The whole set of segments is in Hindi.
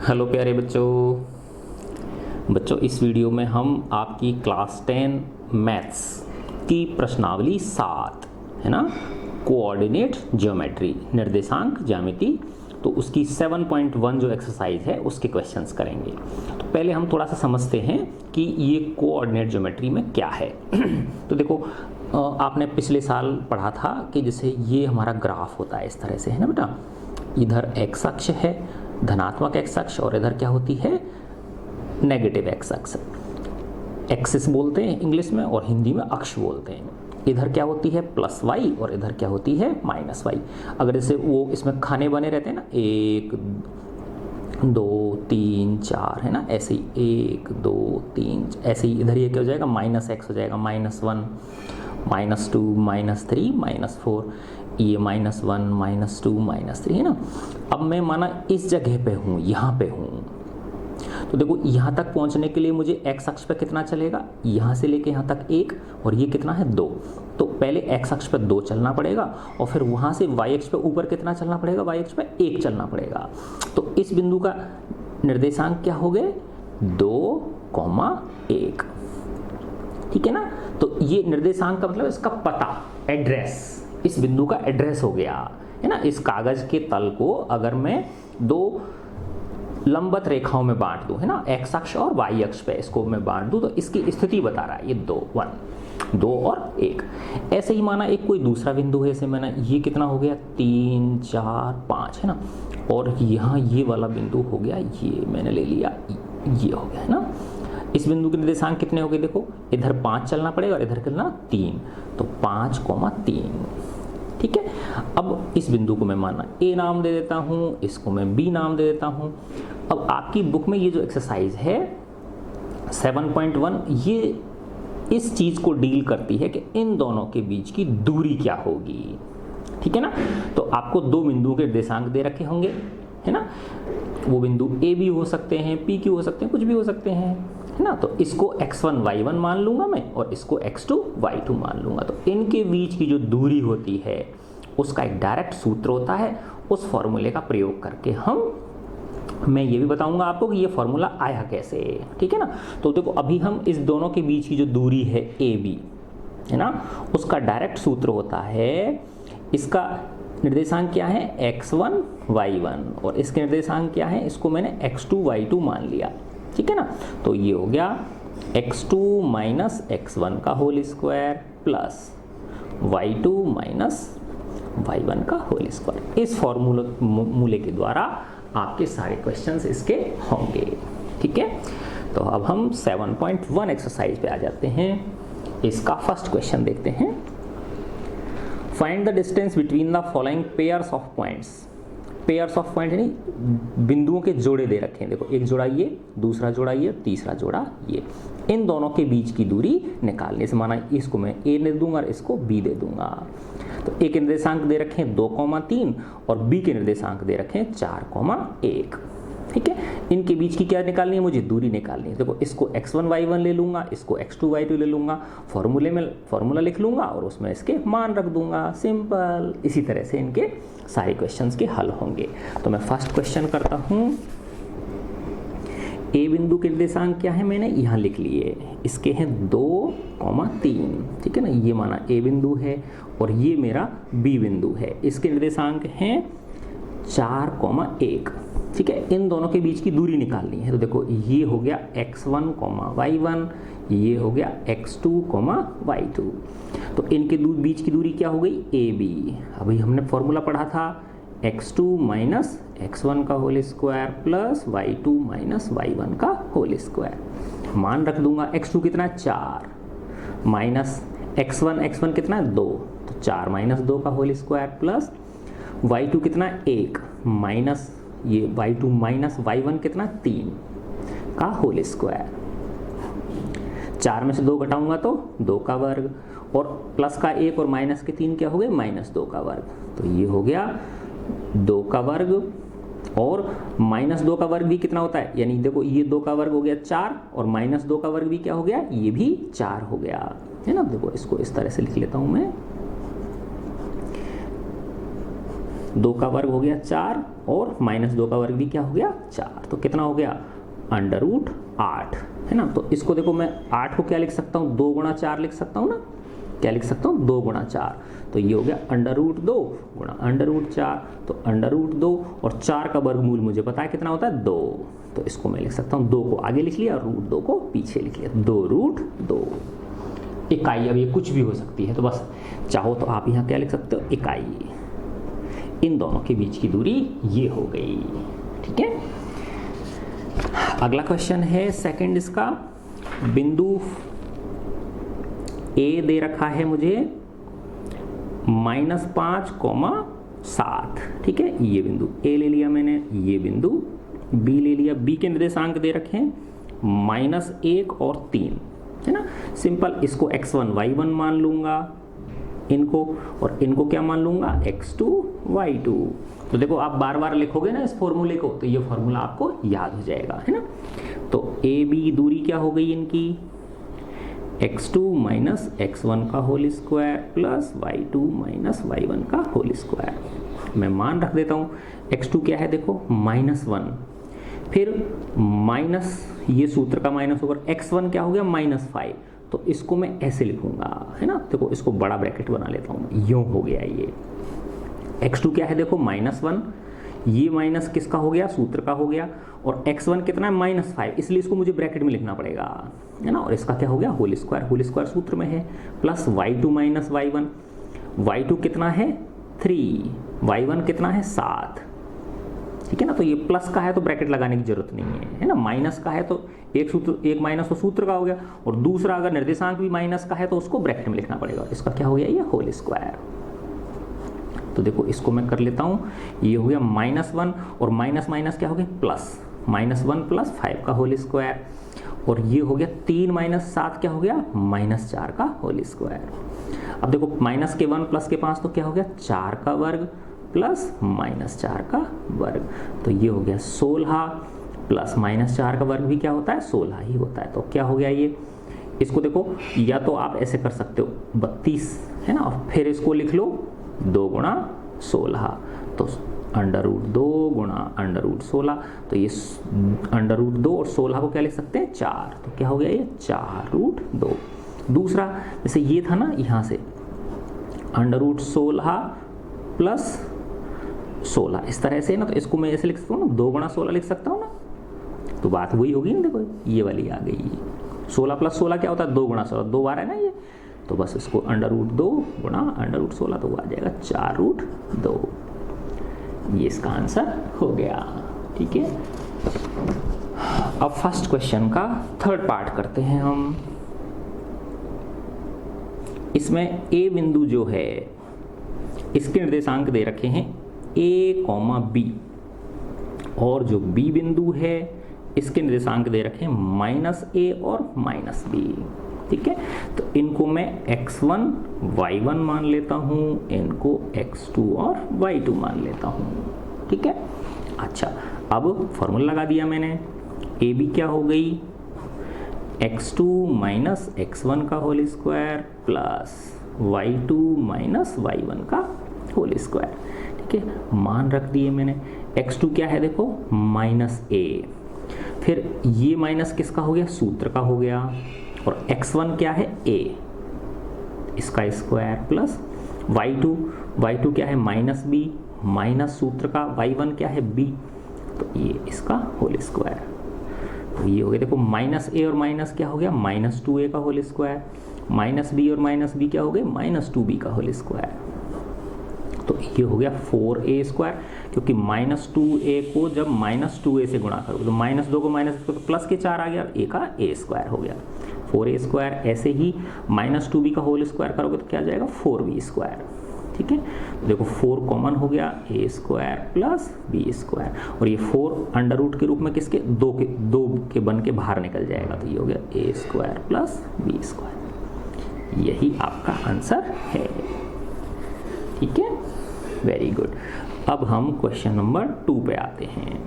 हेलो प्यारे बच्चों। इस वीडियो में हम आपकी क्लास 10 मैथ्स की प्रश्नावली 7 है ना, कोऑर्डिनेट ज्योमेट्री, निर्देशांक ज्यामिति, तो उसकी 7.1 जो एक्सरसाइज है उसके क्वेश्चंस करेंगे। तो पहले हम थोड़ा सा समझते हैं कि ये कोऑर्डिनेट ज्योमेट्री में क्या है। तो देखो, आपने पिछले साल पढ़ा था कि जैसे ये हमारा ग्राफ होता है इस तरह से, है ना बेटा। इधर एक्स अक्ष है, धनात्मक एक्स अक्ष, और इधर क्या होती है, नेगेटिव एक्स अक्ष। एक्सिस बोलते हैं इंग्लिश में और हिंदी में अक्ष बोलते हैं। इधर क्या होती है प्लस वाई और इधर क्या होती है माइनस वाई। अगर जैसे वो इसमें खाने बने रहते हैं ना, 1 2 3 4, है ना, ऐसे ही 1 2 3, ऐसे ही इधर ये क्या हो जाएगा, माइनस एक्स हो जाएगा, -1 -2 -3 -4, ये -1 -2 -3, है ना। अब मैं माना इस जगह पे हूँ, यहाँ पे हूँ, तो देखो यहाँ तक पहुँचने के लिए मुझे एक्स अक्ष पे कितना चलेगा, यहाँ से लेके यहाँ तक 1, और ये कितना है 2। तो पहले एक्स अक्ष पे 2 चलना पड़ेगा और फिर वहाँ से वाई अक्ष पे ऊपर कितना चलना पड़ेगा, वाई अक्ष पे 1 चलना पड़ेगा। तो इस बिंदु का निर्देशांक क्या हो गए, 2,1, ठीक है ना। तो ये निर्देशांक का मतलब इसका पता, एड्रेस, इस बिंदु का एड्रेस हो गया, है ना। इस कागज के तल को अगर मैं 2 लंबवत रेखाओं में बांट दूं, है ना, एक्स अक्ष और वाई अक्ष पे इसको मैं बांट दूं, तो इसकी स्थिति बता रहा है ये 2 और 1। ऐसे ही माना एक कोई दूसरा बिंदु है, जैसे मैंने ये कितना हो गया 3 4 5, है ना, और यहाँ ये वाला बिंदु हो गया, ये मैंने ले लिया, ये हो गया, है ना। इस बिंदु के निर्देशांक कितने हो गए, देखो इधर 5 चलना पड़ेगा और इधर कितना 3, तो 5,3, ठीक है। अब इस बिंदु को मैं माना ए नाम दे देता हूँ, इसको मैं बी नाम दे देता हूँ। अब आपकी बुक में ये जो एक्सरसाइज है 7.1, ये इस चीज को डील करती है कि इन दोनों के बीच की दूरी क्या होगी, ठीक है ना। तो आपको 2 बिंदुओं के निर्देशांक दे रखे होंगे, है ना। वो बिंदु ए भी हो सकते हैं, पी क्यू हो सकते हैं, कुछ भी हो सकते हैं, है ना। तो इसको x1 y1 मान लूंगा मैं और इसको x2 y2 मान लूंगा। तो इनके बीच की जो दूरी होती है उसका एक डायरेक्ट सूत्र होता है, उस फॉर्मूले का प्रयोग करके मैं ये भी बताऊंगा आपको कि ये फॉर्मूला आया कैसे, ठीक है ना। तो देखो अभी हम इस दोनों के बीच की जो दूरी है ए बी, है ना, उसका डायरेक्ट सूत्र होता है, इसका निर्देशांक क्या है x1 y1 और इसके निर्देशांक क्या है, इसको मैंने x2 y2 मान लिया, ठीक है ना। तो ये हो गया x2 - x1 का whole square plus y2 - y1 का होल स्क्वायर। इस फॉर्मूले के द्वारा आपके सारे क्वेश्चंस इसके होंगे, ठीक है। तो अब हम 7.1 एक्सरसाइज पे आ जाते हैं। इसका फर्स्ट क्वेश्चन देखते हैं। Find the distance between the following pairs of points. Pairs of point यानी बिंदुओं के जोड़े दे रखे हैं, देखो एक जोड़ा ये, दूसरा जोड़ा ये, तीसरा जोड़ा ये। इन दोनों के बीच की दूरी निकालने से, माना इसको मैं ए दे दूंगा और इसको बी दे दूंगा। तो ए के निर्देशांक दे रखे हैं 2,3 और बी के निर्देशांक दे रखे हैं 4,1, ठीक है। इनके बीच की क्या निकालनी है, मुझे दूरी निकालनी है। देखो इसको x1 y1 ले लूंगा, इसको x2 y2 ले लूंगा, फॉर्मूला लिख लूंगा और उसमें इसके मान रख दूंगा, सिंपल। इसी तरह से इनके सारे क्वेश्चंस के हल होंगे। तो मैं फर्स्ट क्वेश्चन करता हूं। ए बिंदु के निर्देशांक क्या है, मैंने यहाँ लिख लिए, इसके हैं 2,3, ठीक है ना। ये माना ए बिंदु है और ये मेरा बी बिंदु है, इसके निर्देशांक हैं 4,1, ठीक है। इन दोनों के बीच की दूरी निकालनी है। तो देखो ये हो गया x1, y1, ये हो गया x2, y2। तो इनके बीच की दूरी क्या हो गई, AB। अभी हमने फॉर्मूला पढ़ा था x2 - x1 का whole square plus y2 - y1 का होल स्क्वायर। मान रख दूंगा, x2 कितना 4 माइनस x1 कितना 2, तो 4 - 2 का होल स्क्वायर प्लस y2 कितना 1 माइनस ये y2 - y1 कितना 3 का होल स्क्वायर। 4 में से 2 घटाऊंगा तो 2 का वर्ग, और प्लस का 1 और माइनस के 3 क्या हो गए, -2 का वर्ग। तो ये हो गया 2 का वर्ग, और -2 का वर्ग भी कितना होता है, यानी देखो ये 2 का वर्ग हो गया 4 और -2 का वर्ग भी क्या हो गया, ये भी 4 हो गया, है ना। देखो इसको इस तरह से लिख लेता हूं मैं, 2 का वर्ग हो गया 4 और -2 का वर्ग भी क्या हो गया 4, तो कितना हो गया √8, है ना। तो इसको देखो मैं 8 को क्या लिख सकता हूँ 2 गुणा 4 लिख सकता हूँ ना, क्या लिख सकता हूँ 2 गुणा 4, तो ये हो गया √2 गुणा √4, तो √2 और 4 का वर्गमूल मुझे पता है कितना होता है 2, तो इसको मैं लिख सकता हूँ 2 को आगे लिख लिया और √2 को पीछे लिख लिया, 2√2 इकाई। अब ये कुछ भी हो सकती है, तो बस चाहो तो आप यहाँ क्या लिख सकते हो इकाई, इन दोनों के बीच की दूरी ये हो गई, ठीक है। अगला क्वेश्चन है सेकंड, इसका बिंदु ए दे रखा है मुझे -5,7, ठीक है, ये बिंदु ए ले लिया मैंने, ये बिंदु बी ले लिया, बी के निर्देशांक दे रखे हैं -1 और 3, है ना। सिंपल, इसको x1 y1 मान लूंगा इनको, और इनको क्या मान लूंगा x2 y2। तो देखो आप बार बार लिखोगे ना इस फॉर्मूले को, तो ये फॉर्मूला आपको याद हो जाएगा, है ना। तो ए बी दूरी क्या हो गई इनकी x2 माइनस x1 का whole square plus y2 minus y1 का होल स्क्वायर। मैं मान रख देता हूँ, x2 क्या है देखो -1, फिर माइनस ये सूत्र का माइनस होकर x1 क्या हो गया -5, तो इसको मैं ऐसे लिखूंगा, है ना। देखो इसको बड़ा ब्रैकेट बना लेता हूँ, यूं हो गया ये। x2 क्या है देखो -1, ये माइनस किसका हो गया सूत्र का हो गया, और x1 कितना है -5, इसलिए इसको मुझे ब्रैकेट में लिखना पड़ेगा, है ना। और इसका क्या हो गया होल स्क्वायर सूत्र में है, plus y2 minus y1, y2 कितना है 3, y1 कितना है 7, ठीक है ना। तो ये प्लस का है तो ब्रैकेट लगाने की जरूरत नहीं है ना। माइनस का है तो एक माइनस तो सूत्र का हो गया, और दूसरा अगर निर्देशांक भी माइनस का है तो उसको ब्रैकेट में लिखना पड़ेगा। इसका क्या हो गया ये होल स्क्वायर। तो देखो इसको मैं कर लेता हूँ, ये हो गया -1 और माइनस माइनस क्या हो गया प्लस, -1 प्लस 5 का होल स्क्वायर, और ये हो गया 3 माइनस 7 क्या हो गया -4 का होल स्क्वायर। अब देखो माइनस के 1 प्लस के 5 तो क्या हो गया 4 का वर्ग प्लस -4 का वर्ग, तो ये हो गया 16 प्लस -4 का वर्ग भी क्या होता है 16 ही होता है। तो क्या हो गया ये, इसको देखो या तो आप ऐसे कर सकते हो 32, है ना, और फिर इसको लिख लो 2 गुणा 16, तो √2 गुणा √16, तो ये √2 और 16 को क्या लिख सकते हैं 4, तो क्या हो गया ये 4√2। दूसरा जैसे ये था ना, यहाँ से √16 प्लस 16 इस तरह से ना, तो इसको मैं ऐसे लिख सकता हूँ ना 2 गुणा 16 लिख सकता हूँ ना, तो बात वही होगी ना। देखो ये वाली आ गई, 16 प्लस 16 क्या होता है 2 गुणा 16, 2 बार है ना ये, तो बस इसको √2 गुणा √16 तो आ जाएगा 4√2, ये इसका आंसर हो गया, ठीक है। अब फर्स्ट क्वेश्चन का थर्ड पार्ट करते हैं हम। इसमें ए बिंदु जो है इसके निर्देशांक दे रखे हैं a, b, और जो b बिंदु है इसके निर्देशांक दे रखे हैं -a और -b, ठीक है। तो इनको मैं x1 y1 मान लेता हूँ, इनको x2 और y2 मान लेता हूँ, ठीक है। अच्छा, अब फॉर्मूला लगा दिया मैंने, ए बी क्या हो गई x2 माइनस x1 का whole square plus y2 minus y1 का होल स्क्वायर, ठीक है। मान रख दिए मैंने, x2 क्या है देखो -a, फिर ये माइनस किसका हो गया सूत्र का हो गया, और x1 क्या है a, इसका स्क्वायर प्लस y2 क्या है -b, माइनस सूत्र का, y1 क्या है b, तो ये इसका होल स्क्वायर, तो ये हो गया देखो -a और माइनस क्या हो गया -2a का होल स्क्वायर, -b और -b क्या हो गए -2b का होल स्क्वायर, तो ये हो गया 4a², क्योंकि -2a को जब -2a से गुणा करोगे तो -2 को -2 तो प्लस के 4 आ गया, a का a² हो गया 4a²। ऐसे ही -2b का होल स्क्वायर करोगे तो क्या आ जाएगा 4b², ठीक है। तो देखो 4 कॉमन हो गया, a² प्लस b², और ये 4 अंडर रूट के रूप में किसके 2 के बन के बाहर निकल जाएगा, तो ये हो गया a² प्लस b², यही आपका आंसर है, ठीक है, वेरी गुड। अब हम क्वेश्चन नंबर 2 पे आते हैं।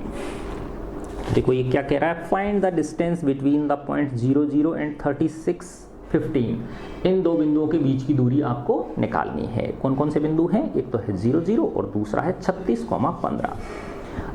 देखो ये क्या कह रहा है, find the distance between the point 0, 0 and 36 15। इन दो बिंदुओं के बीच की दूरी आपको निकालनी है। कौन कौन से बिंदु हैं? एक तो है 0 0 और दूसरा है 36,15।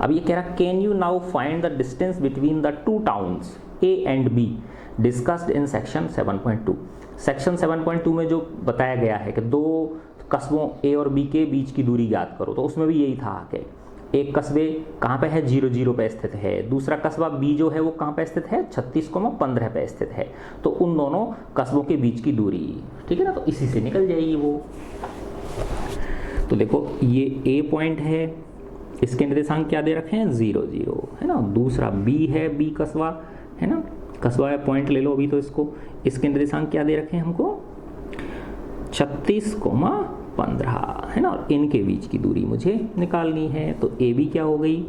अब ये कह रहा can you now find the distance between the two towns A and be discussed in section 7.2। Section 7.2 में जो बताया गया है कि दो कस्बों ए और बी के बीच की दूरी ज्ञात करो, तो उसमें भी यही था कि एक कस्बे कहाँ पे है? 0 0 पे स्थित है। दूसरा कस्बा बी जो है वो कहाँ पे स्थित है? 36,15 पे स्थित है। तो उन दोनों कस्बों के बीच की दूरी, ठीक है ना, तो इसी से निकल जाएगी वो। तो देखो ये ए पॉइंट है, इसके निर्देशांक क्या दे रखे हैं? 0 0, है ना। दूसरा बी है, बी कस्बा है ना, कस्बा है, पॉइंट ले लो अभी तो इसको। इसके निर्देशांक क्या दे रखे हैं हमको? 36,15, है ना। और इनके बीच की दूरी मुझे निकालनी है। तो ए बी क्या हो गई?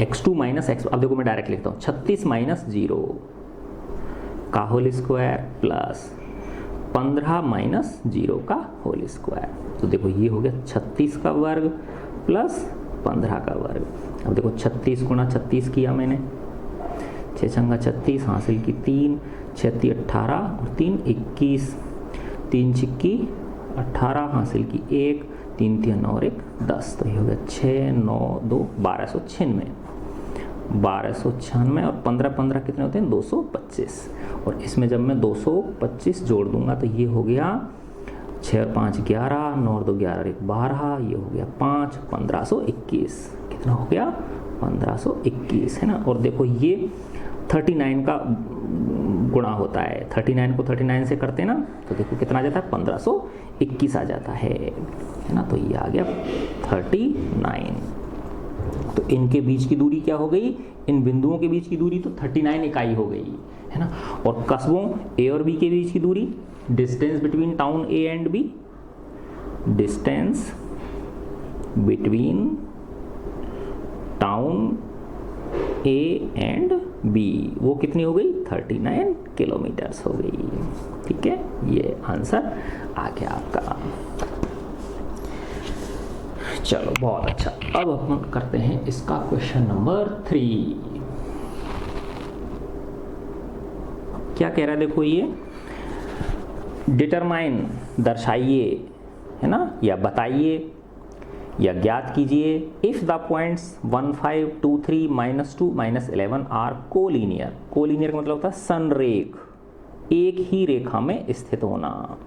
x2 माइनस x, अब देखो मैं डायरेक्ट लिखता हूँ, 36 माइनस 0 का होल स्क्वायर प्लस 15 माइनस 0 का होल स्क्वायर। तो देखो ये हो गया 36 का वर्ग प्लस 15 का वर्ग। अब देखो 36 गुणा 36 किया मैंने, 6 छंगा 36, हासिल की 3, 6 × 18 और 3 21, 3 छिक्की 18, हासिल की 1, 3 × 9 और 1 10। तो ये हो गया 6 9 2 1296, 1296 और 15 15 कितने होते हैं? 225। और इसमें जब मैं 225 जोड़ दूंगा तो ये हो गया 6 और 5 11, 9 और 2 11 और 1 12, ये हो गया 5, 1521। कितना हो गया? 1521, है ना। और देखो ये 39 का गुणा होता है, 39 को 39 से करते हैं ना, तो देखो कितना आ जाता है? 1521 आ जाता है ना। तो ये आ गया 39। तो इनके बीच की दूरी क्या हो गई? इन बिंदुओं के बीच की दूरी तो 39 इकाई हो गई, है ना। और कस्बों ए और बी के बीच की दूरी, distance between town A and B, distance between town A and B, वो कितनी हो गई? 39 किलोमीटर्स हो गई, ठीक है। ये आंसर आ गया आपका। चलो बहुत अच्छा। अब अपन करते हैं इसका क्वेश्चन नंबर 3। क्या कह रहा है? देखो ये डिटरमाइन, दर्शाइए, है ना, या बताइए या ज्ञात कीजिए if the points 1 5 2 3 -2 -11 are collinear. Collinear का मतलब होता है संरेख, एक ही रेखा में स्थित होना,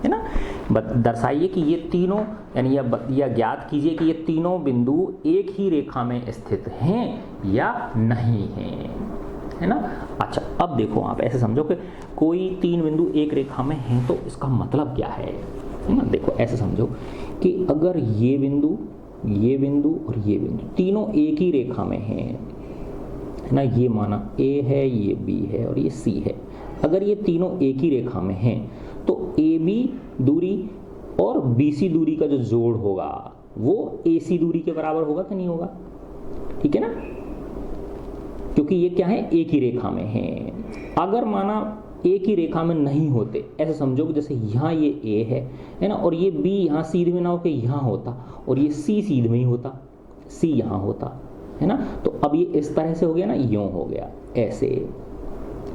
है ना। दर्शाइए कि ये तीनों, यानी या ज्ञात कीजिए कि ये तीनों बिंदु एक ही रेखा में स्थित हैं या नहीं हैं, है ना। अच्छा अब देखो आप ऐसे समझो कि कोई 3 बिंदु एक रेखा में हैं, तो इसका मतलब क्या है ना। देखो ऐसे समझो कि अगर ये बिंदु और ये बिंदु तीनों एक ही रेखा में हैं, है ना, ये माना A है, ये B है और ये C है। अगर ये तीनों एक ही रेखा में हैं तो AB दूरी और BC दूरी का जो जोड़ होगा वो AC दूरी के बराबर होगा कि नहीं होगा? ठीक है ना, क्योंकि ये क्या है? एक ही रेखा में हैं। अगर माना एक ही रेखा में नहीं होते, ऐसे समझो कि जैसे यहाँ ये A है ना, और ये B यहाँ सीध में ना हो के यहाँ होता, और ये C सीध में ही होता, C यहाँ होता, है ना। तो अब ये इस तरह से हो गया ना, यूं हो गया ऐसे,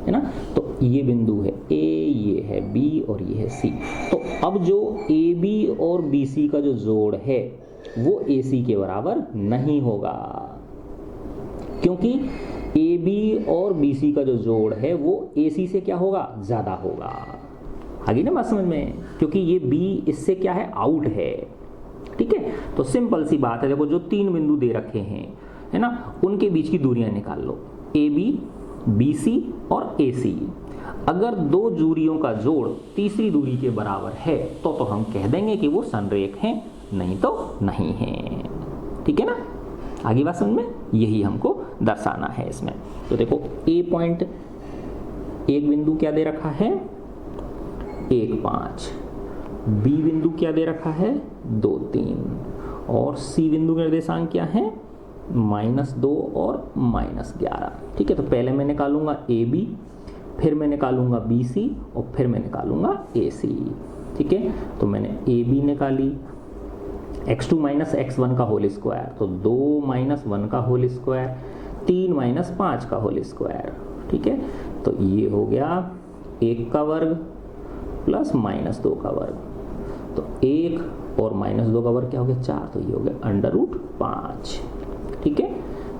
है ना। तो ये बिंदु है A, ये है B और ये है C। तो अब जो AB और BC का जो जोड़ है वो AC के बराबर नहीं होगा, क्योंकि AB और BC का जो जोड़ है वो AC से क्या होगा? ज़्यादा होगा। आगे ना बात समझ में, क्योंकि ये B इससे क्या है? आउट है, ठीक है। तो सिंपल सी बात है, देखो जो 3 बिंदु दे रखे हैं, है ना, उनके बीच की दूरियां निकाल लो, AB, BC और AC। अगर दो दूरियों का जोड़ तीसरी दूरी के बराबर है तो हम कह देंगे कि वो संरेख हैं, नहीं तो नहीं है, ठीक है ना। आगे बात समझ में, यही हमको दर्शाना है इसमें। तो देखो A पॉइंट, एक बिंदु क्या दे रखा है? 1 5, B बिंदु क्या दे रखा है? 2 3, और C बिंदु के निर्देशांक क्या है? -2 और -11, ठीक है। तो पहले मैं निकालूंगा AB, फिर मैं निकालूंगा BC और फिर मैं निकालूंगा AC, ठीक है। तो मैंने AB निकाली, x2 - x1 का होल स्क्वायर, तो 2 - 1 का होल स्क्वायर, 3 - 5 का होल स्क्वायर, ठीक है, तो ये हो गया 1 का वर्ग प्लस -2 का वर्ग, तो 1 और -2 का वर्ग क्या हो गया 4, तो ये हो गया √5। ठीक है,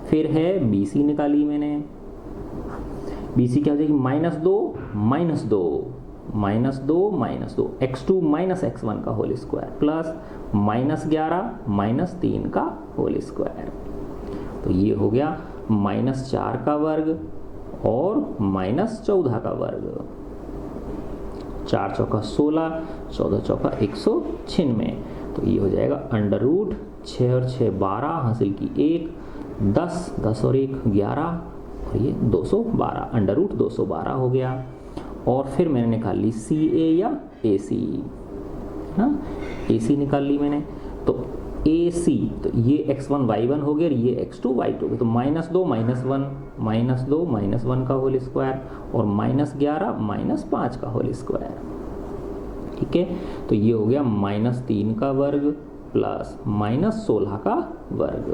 फिर है BC निकाली मैंने, BC क्या हो जाएगी -2 x2 - x1 का होल स्क्वायर प्लस -11 - 3 का होल स्क्वायर, तो ये हो गया -4 का वर्ग और -14 का वर्ग, 4 चौका 16, 14 चौका 196, तो ये हो जाएगा √6 और 6 12, हासिल की 1, 10 10 और 1 11 और ये 212, √212 हो गया। और फिर मैंने निकाल ली CA या AC, हाँ AC निकाल ली मैंने, तो AC तो ये x1 y1 हो गया, ये x2 y2 हो गया, तो -2 -1 का होल स्क्वायर और -11 -5 का होल स्क्वायर। ठीक है, तो ये हो गया -3 का वर्ग प्लस -16 का वर्ग।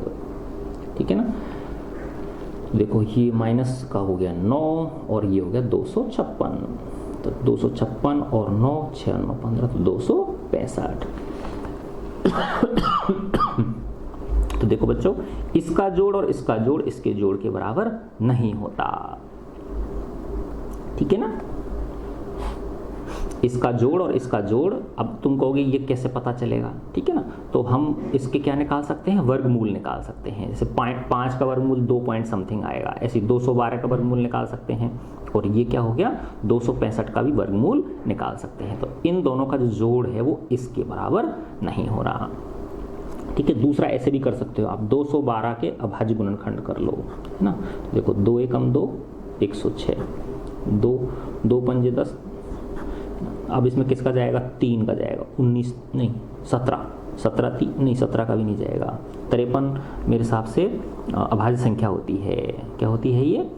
ठीक है ना, देखो ये माइनस का हो गया 9 और ये हो गया 256, तो 256 और 9 6 9 15, तो 265। तो देखो बच्चों, इसका जोड़ और इसका जोड़ इसके जोड़ के बराबर नहीं होता। ठीक है ना, इसका जोड़ और इसका जोड़, अब तुम कहोगे ये कैसे पता चलेगा, ठीक है ना, तो हम इसके क्या निकाल सकते हैं, वर्गमूल निकाल सकते हैं। जैसे 5 का वर्गमूल 2 पॉइंट समथिंग आएगा, ऐसे 212 का वर्गमूल निकाल सकते हैं, और ये क्या हो गया 265 का भी वर्गमूल निकाल सकते हैं। तो इन दोनों का जो जोड़ है वो इसके बराबर नहीं हो रहा। ठीक है, दूसरा ऐसे भी कर सकते हो आप, 212 के अभाज्य गुणनखंड कर लो, है ना। देखो 2 एकम 2 106, 2 पंजे 10, अब इसमें किसका जाएगा 3 का जाएगा, 19 नहीं 17 नहीं 17 का भी नहीं जाएगा। 53 मेरे हिसाब से अभाज्य संख्या होती है, क्या होती है ये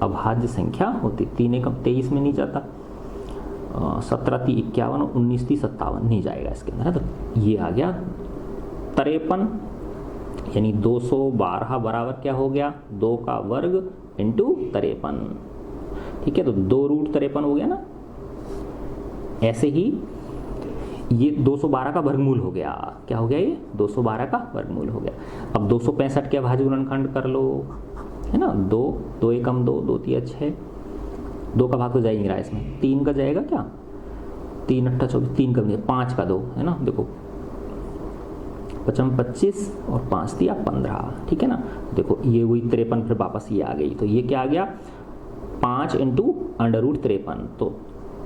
अभाज्य संख्या होती, 3 एकम 23 में नहीं जाता, 17 × 3 = 51, 19 × 3 = 57 नहीं जाएगा इसके अंदर। तो ये आ गया 53, यानी 212 बराबर क्या हो गया 2 का वर्ग इंटू 53। ठीक है, तो 2√53 हो गया ना। ऐसे ही ये 212 का वर्गमूल हो गया, क्या हो गया ये 212 का वर्गमूल हो गया। अब 265 के अभाज्य गुणनखंड कर लो, है ना, 2 एकम 2 2 × 3 = 6, 2 का भाग तो जा ही नहीं रहा इसमें, 3 का जाएगा क्या, 3 × 8 = 24, 3 का नहीं, 5 का 2 है ना, देखो 55 25 और 5 × 3 = 15। ठीक है ना, देखो ये वही 53 फिर वापस ये आ गई, तो ये क्या आ गया 5 × √53, तो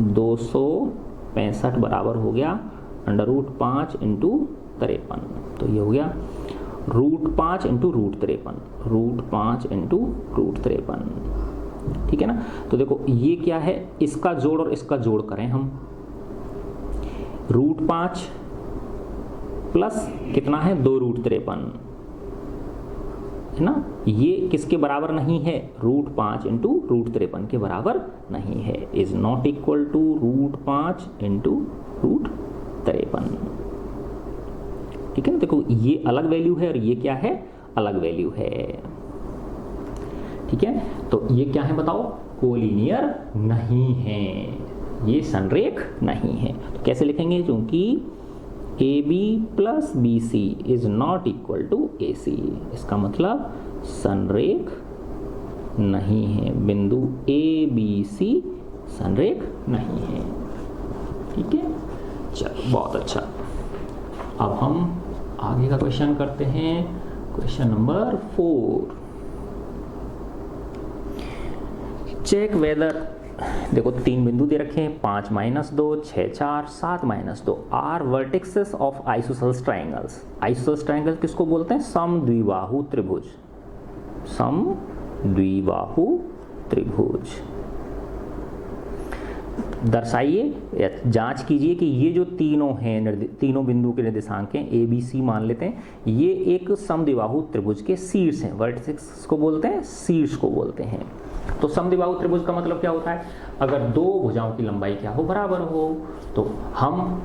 265 बराबर हो गया √5 × 53, तो ये हो गया √5 × √53, √5 × √53। ठीक है ना, तो देखो ये क्या है, इसका जोड़ और इसका जोड़ करें हम, √5 प्लस कितना है 2√53, है ना, ये किसके बराबर नहीं है √5 × √53 के बराबर नहीं है, इज नॉट इक्वल टू √5 × √53। ठीक है ना, देखो ये अलग वैल्यू है और ये क्या है अलग वैल्यू है। ठीक है, तो ये क्या है बताओ, कोलिनियर नहीं है, ये संरेख नहीं है। तो कैसे लिखेंगे, क्योंकि AB + BC is not equal to AC, इसका मतलब संरेख नहीं है, बिंदु ABC संरेख नहीं है। ठीक है, चलो बहुत अच्छा। अब हम आगे का क्वेश्चन करते हैं, क्वेश्चन नंबर 4। चेक वेदर, देखो 3 बिंदु दे रखे हैं, 5 - 2 6 4 7 - 2 are vertexes of isosceles triangles. Isosceles triangle किसको बोलते हैं, समद्विबाहु त्रिभुज, समद्विबाहु त्रिभुज। दर्शाइए या जांच कीजिए कि ये जो तीनों हैं, तीनों बिंदु के निर्देशांक हैं ABC मान लेते हैं, ये एक समद्विबाहु त्रिभुज के शीर्ष हैं, वर्टेक्स को बोलते हैं, शीर्ष को बोलते हैं। तो समद्विबाहु त्रिभुज का मतलब क्या होता है, अगर दो भुजाओं की लंबाई क्या हो बराबर हो, तो हम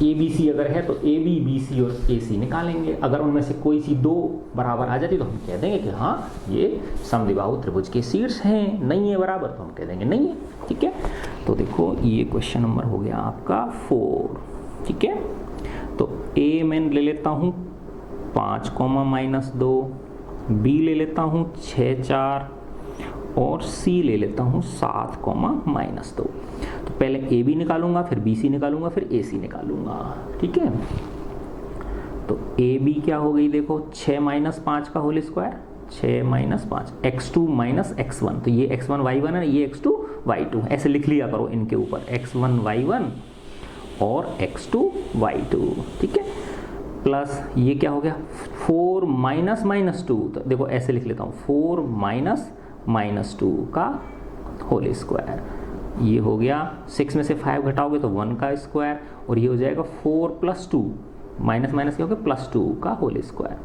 ए बी सी अगर है तो ए बी बी सी और ए सी निकालेंगे। अगर उनमें से कोई सी दो बराबर आ जाती तो हम कह देंगे कि हाँ ये समद्विबाहु त्रिभुज के शीर्ष हैं। नहीं है बराबर तो हम कह देंगे नहीं है। ठीक है, तो देखो ये क्वेश्चन नंबर हो गया आपका 4। ठीक है, तो ए मैं ले लेता हूँ 5, -2, बी ले लेता हूँ 6, 4 और सी ले लेता हूँ 7, -2। तो पहले ए बी निकालूंगा, फिर बी सी निकालूंगा, फिर ए सी निकालूंगा। ठीक है, तो ए बी क्या हो गई देखो 6 - 5 का होल स्क्वायर, 6 - 5 x2 - x1। तो ये x1 y1 है, ये x2 y2। ऐसे लिख लिया करो इनके ऊपर x1 y1 और x2 y2। ठीक है, प्लस ये क्या हो गया 4 - -2। तो देखो ऐसे लिख लेता हूँ 4 - -2 का होल स्क्वायर। ये हो गया 6 में से 5 घटाओगे तो 1 का स्क्वायर, और ये हो जाएगा 4 + 2 माइनस माइनस क्या हो गया +2 का होल स्क्वायर।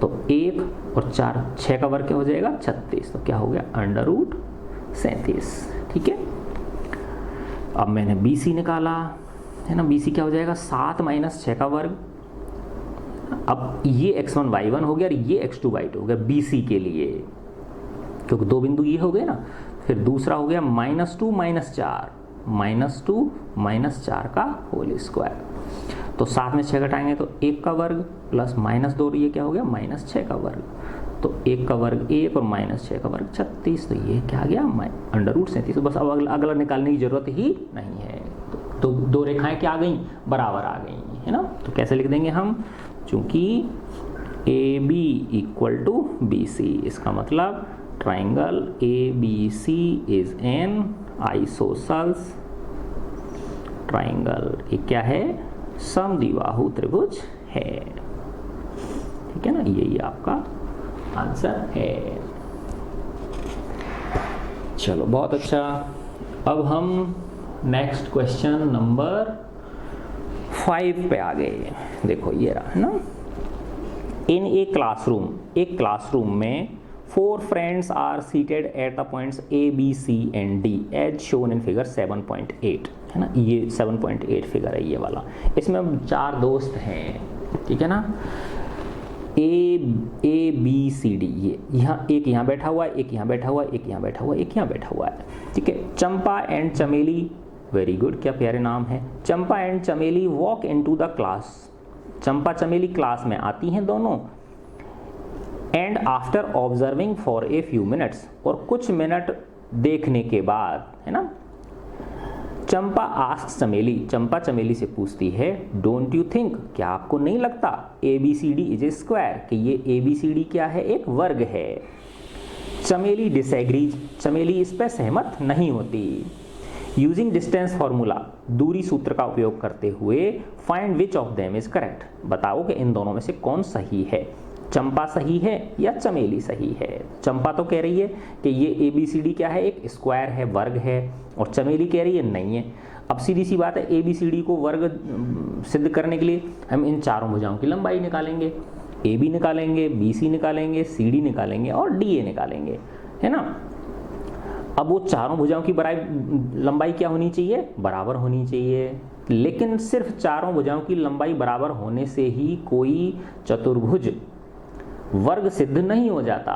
तो 1 और 4 6 का वर्ग क्या हो जाएगा 36। तो क्या हो गया √37। ठीक है, अब मैंने बी सी निकाला है ना, बी सी क्या हो जाएगा 7 - 6 का वर्ग। अब ये x1 y1 हो गया और ये x2 y2 हो गया बी सी के लिए, क्योंकि दो बिंदु ये हो गए ना। फिर दूसरा हो गया -2 - 4, -2 - 4 का होल स्क्वायर। तो 7 में 6 घटाएंगे तो 1 का वर्ग प्लस -2, ये क्या हो गया -6 का वर्ग। तो 1 का वर्ग 1 और -6 का वर्ग 36। तो ये क्या आ गया √37। तो बस अब अगला निकालने की जरूरत ही नहीं है। तो दो रेखाएं क्या आ गई बराबर आ गई है ना। तो कैसे लिख देंगे हम, चूंकि ए बी = BC, इसका मतलब triangle ABC is an isosceles triangle. ये क्या है समद्विबाहु त्रिभुज है। ठीक है ना, यही आपका आंसर है। चलो बहुत अच्छा। अब हम नेक्स्ट क्वेश्चन नंबर 5 पे आ गए। देखो ये रहा है ना, इन ए क्लासरूम में 4 friends are seated at the points A, B, C and D as shown in figure 7.8 है ना। ये 7.8 फिगर है ये वाला। इसमें 4 दोस्त हैं, ठीक है ना, A B C D। ये यहाँ एक यहाँ बैठा हुआ है, एक यहाँ बैठा हुआ है, एक यहाँ बैठा हुआ है, एक यहाँ बैठा हुआ है। ठीक है, चंपा एंड चमेली, वेरी गुड, क्या प्यारे नाम है। चंपा एंड चमेली वॉक इनटू द क्लास। चंपा चमेली क्लास में आती हैं दोनों। And after observing for a few minutes, और कुछ मिनट देखने के बाद है ना, चंपा आस्क्स चमेली, चंपा चमेली से पूछती है डोंट यू थिंक, क्या आपको नहीं लगता ABCD इज ए स्क्वायर, कि ये ABCD क्या है एक वर्ग है। चमेली डिसएग्रीज, चमेली इस पर सहमत नहीं होती। यूजिंग डिस्टेंस फॉर्मूला, दूरी सूत्र का उपयोग करते हुए find which of them is correct, बताओ कि इन दोनों में से कौन सही है। चंपा सही है या चमेली सही है। चंपा तो कह रही है कि ये ABCD क्या है एक स्क्वायर है, वर्ग है, और चमेली कह रही है नहीं है। अब सीधी सी बात है, ABCD को वर्ग सिद्ध करने के लिए हम इन चारों भुजाओं की लंबाई निकालेंगे। AB निकालेंगे, BC निकालेंगे, CD निकालेंगे और DA निकालेंगे, है ना। अब वो चारों भुजाओं की लंबाई क्या होनी चाहिए, बराबर होनी चाहिए। लेकिन सिर्फ चारों भुजाओं की लंबाई बराबर होने से ही कोई चतुर्भुज वर्ग सिद्ध नहीं हो जाता।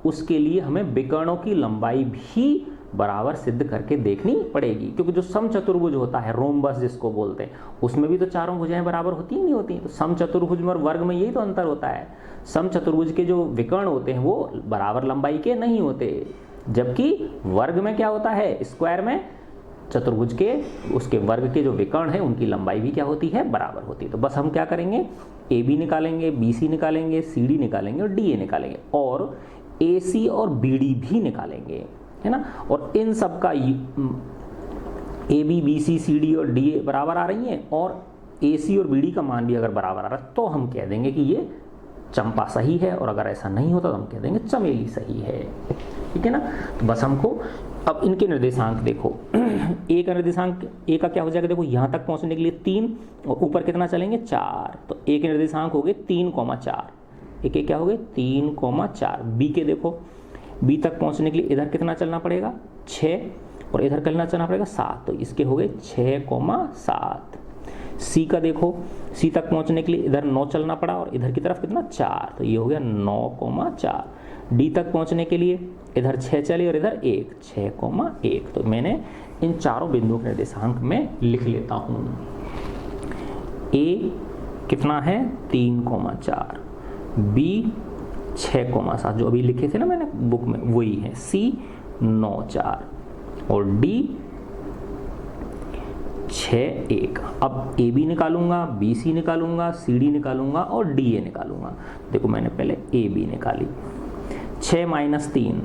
उसके लिए हमें विकर्णों की लंबाई भी बराबर सिद्ध करके देखनी पड़ेगी, क्योंकि जो समचतुर्भुज होता है, रोम्बस जिसको बोलते हैं, उसमें भी तो चारों भुजाएं बराबर होती ही नहीं होती। तो समचतुर्भुज में और वर्ग में यही तो अंतर होता है। समचतुर्भुज के जो विकर्ण होते हैं वो बराबर लंबाई के नहीं होते, जबकि वर्ग में क्या होता है, स्क्वायर में चतुर्भुज के उसके वर्ग के जो विकर्ण है उनकी लंबाई भी क्या होती है, बराबर होती है। तो बस हम क्या करेंगे, AB निकालेंगे, BC निकालेंगे, CD निकालेंगे और DA निकालेंगे, और AC और BD भी निकालेंगे, है ना। और इन सब का AB, BC, CD और DA बराबर आ रही हैं, और AC और BD का मान भी अगर बराबर आ रहा है तो हम कह देंगे कि ये चंपा सही है, और अगर ऐसा नहीं होता तो हम कह देंगे चमेली सही है। ठीक है ना। तो बस हमको अब इनके निर्देशांक देखो। A का निर्देशांक, A का क्या हो जाएगा, देखो यहाँ तक पहुँचने के लिए 3 और ऊपर कितना चलेंगे 4। तो A के निर्देशांक हो गए 3,4, A के क्या हो गए 3,4। B के देखो, B तक पहुँचने के लिए इधर कितना चलना पड़ेगा 6, और इधर कितना चलना पड़ेगा 7। तो इसके हो गए 6,7। सी का देखो, सी तक पहुंचने के लिए इधर 9 चलना पड़ा और इधर की तरफ कितना 4, तो ये हो गया 9,4। डी तक पहुंचने के लिए इधर 6 चले और इधर 1, 6,1। तो मैंने इन चारों बिंदुओं के निर्देशांक में लिख लेता हूँ। ए कितना है 3,4, बी 6,7 जो अभी लिखे थे ना मैंने बुक में वही है, सी 9,4 और डी 6,1। अब ए बी निकालूंगा, बी सी निकालूंगा, सी डी निकालूंगा और डी ए निकालूंगा। देखो मैंने पहले ए बी निकाली, 6 - 3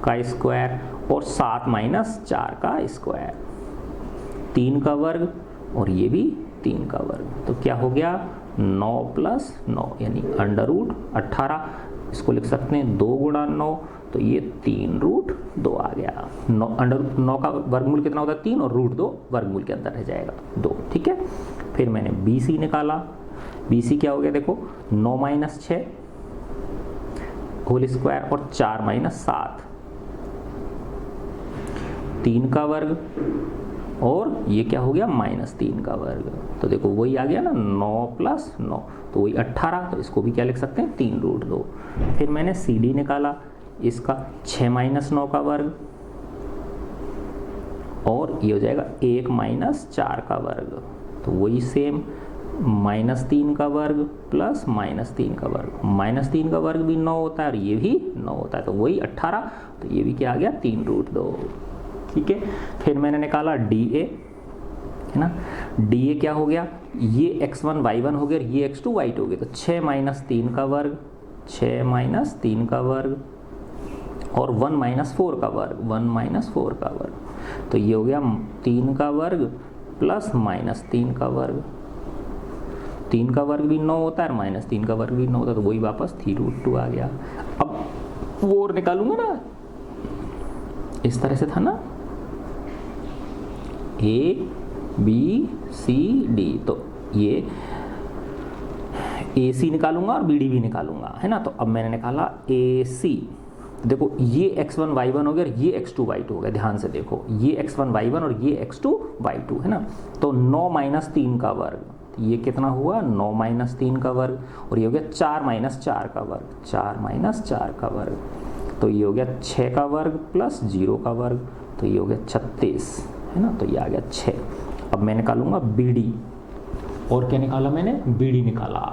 का स्क्वायर और 7 - 4 का स्क्वायर, 3 का वर्ग और ये भी 3 का वर्ग, तो क्या हो गया 9 + 9 यानी √18। इसको लिख सकते हैं 2 × 9, तो ये 3√2 आ गया। 9 का वर्गमूल कितना होता है 3 और √2 वर्गमूल के अंदर रह जाएगा 2, ठीक है। फिर मैंने बी सी निकाला, बी सी क्या हो गया देखो 9 - 6 होल स्क्वायर और 4 - 7, 3 का वर्ग और ये क्या हो गया -3 का वर्ग, तो देखो वही आ गया ना 9 + 9, तो वही 18। तो इसको भी क्या लिख सकते हैं 3√2। फिर मैंने सी डी निकाला, इसका 6 - 9 का वर्ग और ये हो जाएगा 1 - 4 का वर्ग, तो वही सेम -3 का वर्ग प्लस -3 का वर्ग, -3 का वर्ग भी 9 होता है और ये भी 9 होता है, तो वही 18। तो ये भी क्या आ गया 3√2, ठीक है। फिर मैंने निकाला डी ए, है ना, डी ए क्या हो गया, ये x1 y1 हो गया और ये x2 y2 हो गया, तो 6 - 3 का वर्ग, 6 - 3 का वर्ग और 1 - 4 का वर्ग, 1 - 4 का वर्ग, तो ये हो गया 3 का वर्ग प्लस -3 का वर्ग, 3 का वर्ग भी 9 होता है और -3 का वर्ग भी 9 होता है, तो वही वापस 3√2 आ गया। अब वो और निकालूंगा ना, इस तरह से था ना ए बी सी डी, तो ये ए सी निकालूंगा और बी डी भी निकालूंगा, है ना। तो अब मैंने निकाला ए सी, देखो ये x1 y1 हो गया और ये x2 y2 हो गया, ध्यान से देखो ये x1 y1 और ये x2 y2, है ना। तो 9 - 3 का वर्ग, ये कितना हुआ 9 - 3 का वर्ग और ये हो गया 4 - 4 का वर्ग, 4 - 4 का वर्ग, तो ये हो गया 6 का वर्ग प्लस 0 का वर्ग, तो ये हो गया 36, है ना। तो ये आ गया 6। अब मैं निकालूंगा बी डी, और क्या निकाला मैंने बी डी निकाला,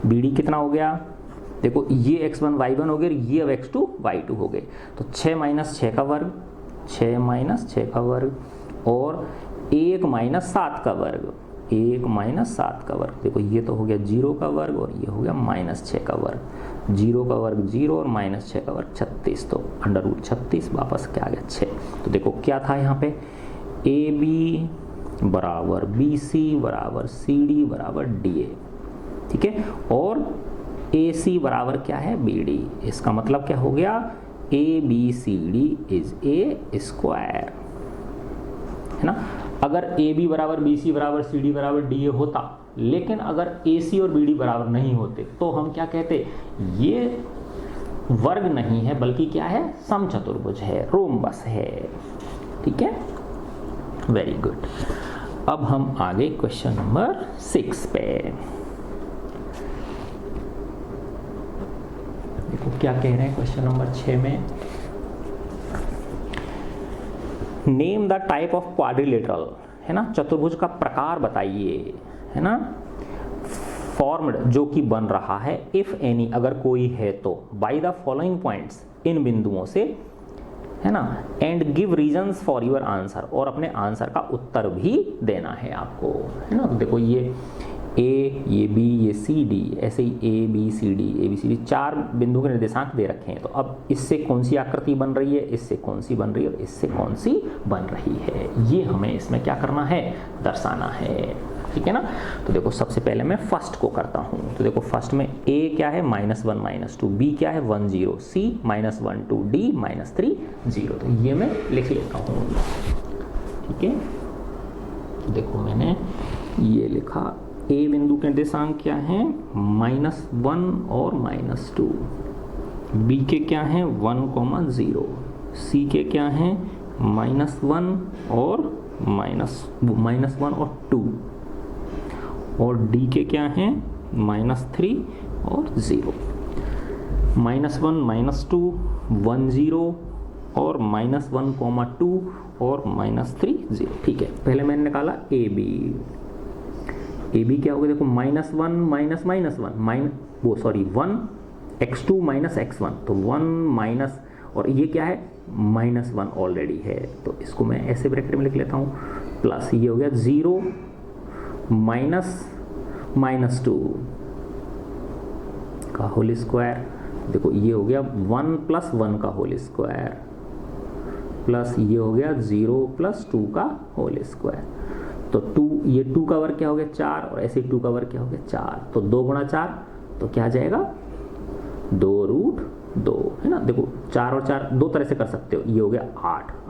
बी डी कितना हो गया देखो ये x1 y1 हो गया, ये अब x2 y2 हो गए, तो 6 - 6 का वर्ग, 6 - 6 का वर्ग और 1 - 7 का वर्ग, 1 - 7 का वर्ग, देखो ये तो हो गया 0 का वर्ग और ये हो गया -6 का वर्ग, 0 का वर्ग 0 और -6 का वर्ग 36, तो √36 वापस क्या आ गया 6। तो देखो क्या था यहाँ पे ए बी बराबर बी सी बराबर सी डी बराबर डी ए, ठीक है, और ए सी बराबर क्या है बी डी, इसका मतलब क्या हो गया A B C D is a square, है ना। अगर ए बी बराबर बी सी बराबर सी डी बराबर डी ए होता, लेकिन अगर ए सी और बी डी बराबर नहीं होते तो हम क्या कहते, ये वर्ग नहीं है बल्कि क्या है समचतुर्भुज है, रोम्बस है, ठीक है, वेरी गुड। अब हम आगे क्वेश्चन नंबर 6 पे, देखो क्या कह रहे हैं क्वेश्चन नंबर 6 में, name the type of quadrilateral, है ना, चतुर्भुज का प्रकार बताइए, है ना, फॉर्म्ड जो कि बन रहा है, इफ एनी अगर कोई है तो, by the following points in बिंदुओं से, है ना, and give reasons for your answer, और अपने आंसर का उत्तर भी देना है आपको, है ना। तो देखो ये ए, ये बी, ये सी डी, ऐसे ही ए बी सी डी 4 बिंदु के निर्देशांक दे रखे हैं, तो अब इससे कौन सी आकृति बन रही है, इससे कौन सी बन रही है और इससे कौन सी बन रही है, ये हमें इसमें क्या करना है दर्शाना है, ठीक है ना। तो देखो सबसे पहले मैं फर्स्ट को करता हूँ, तो देखो फर्स्ट में ए क्या है -1 -2, बी क्या है 1 0, सी -1 2, डी -3 0, तो ये मैं लिख लेता हूँ, ठीक है। देखो मैंने ये लिखा, ए बिंदु के निर्देशांक क्या हैं -1 और -2, बी के क्या हैं 1, 0, सी के क्या हैं -1 और -1 और 2, और डी के क्या हैं -3 और 0, -1 -2 1 0 और -1, 2 और -3 0। ठीक है, पहले मैंने निकाला ए बी क्या होगा, देखो -1 1 x2 -x1, तो 1 माइनस, और ये क्या है -1 ऑलरेडी है, तो इसको मैं ऐसे ब्रैकेट में लिख लेता हूँ, प्लस ये हो गया 0 -2 का होल स्क्वायर, देखो ये हो गया 1 + 1 का होल स्क्वायर, प्लस ये हो गया 0 + 2 का होल स्क्वायर, तो 2, ये 2 का वर्ग क्या हो गया 4, और ऐसे 2 का वर्ग क्या हो गया 4, तो 2 × 4 तो क्या आ जाएगा 2√2, है ना। देखो 4 और 4 दो तरह से कर सकते हो, ये हो गया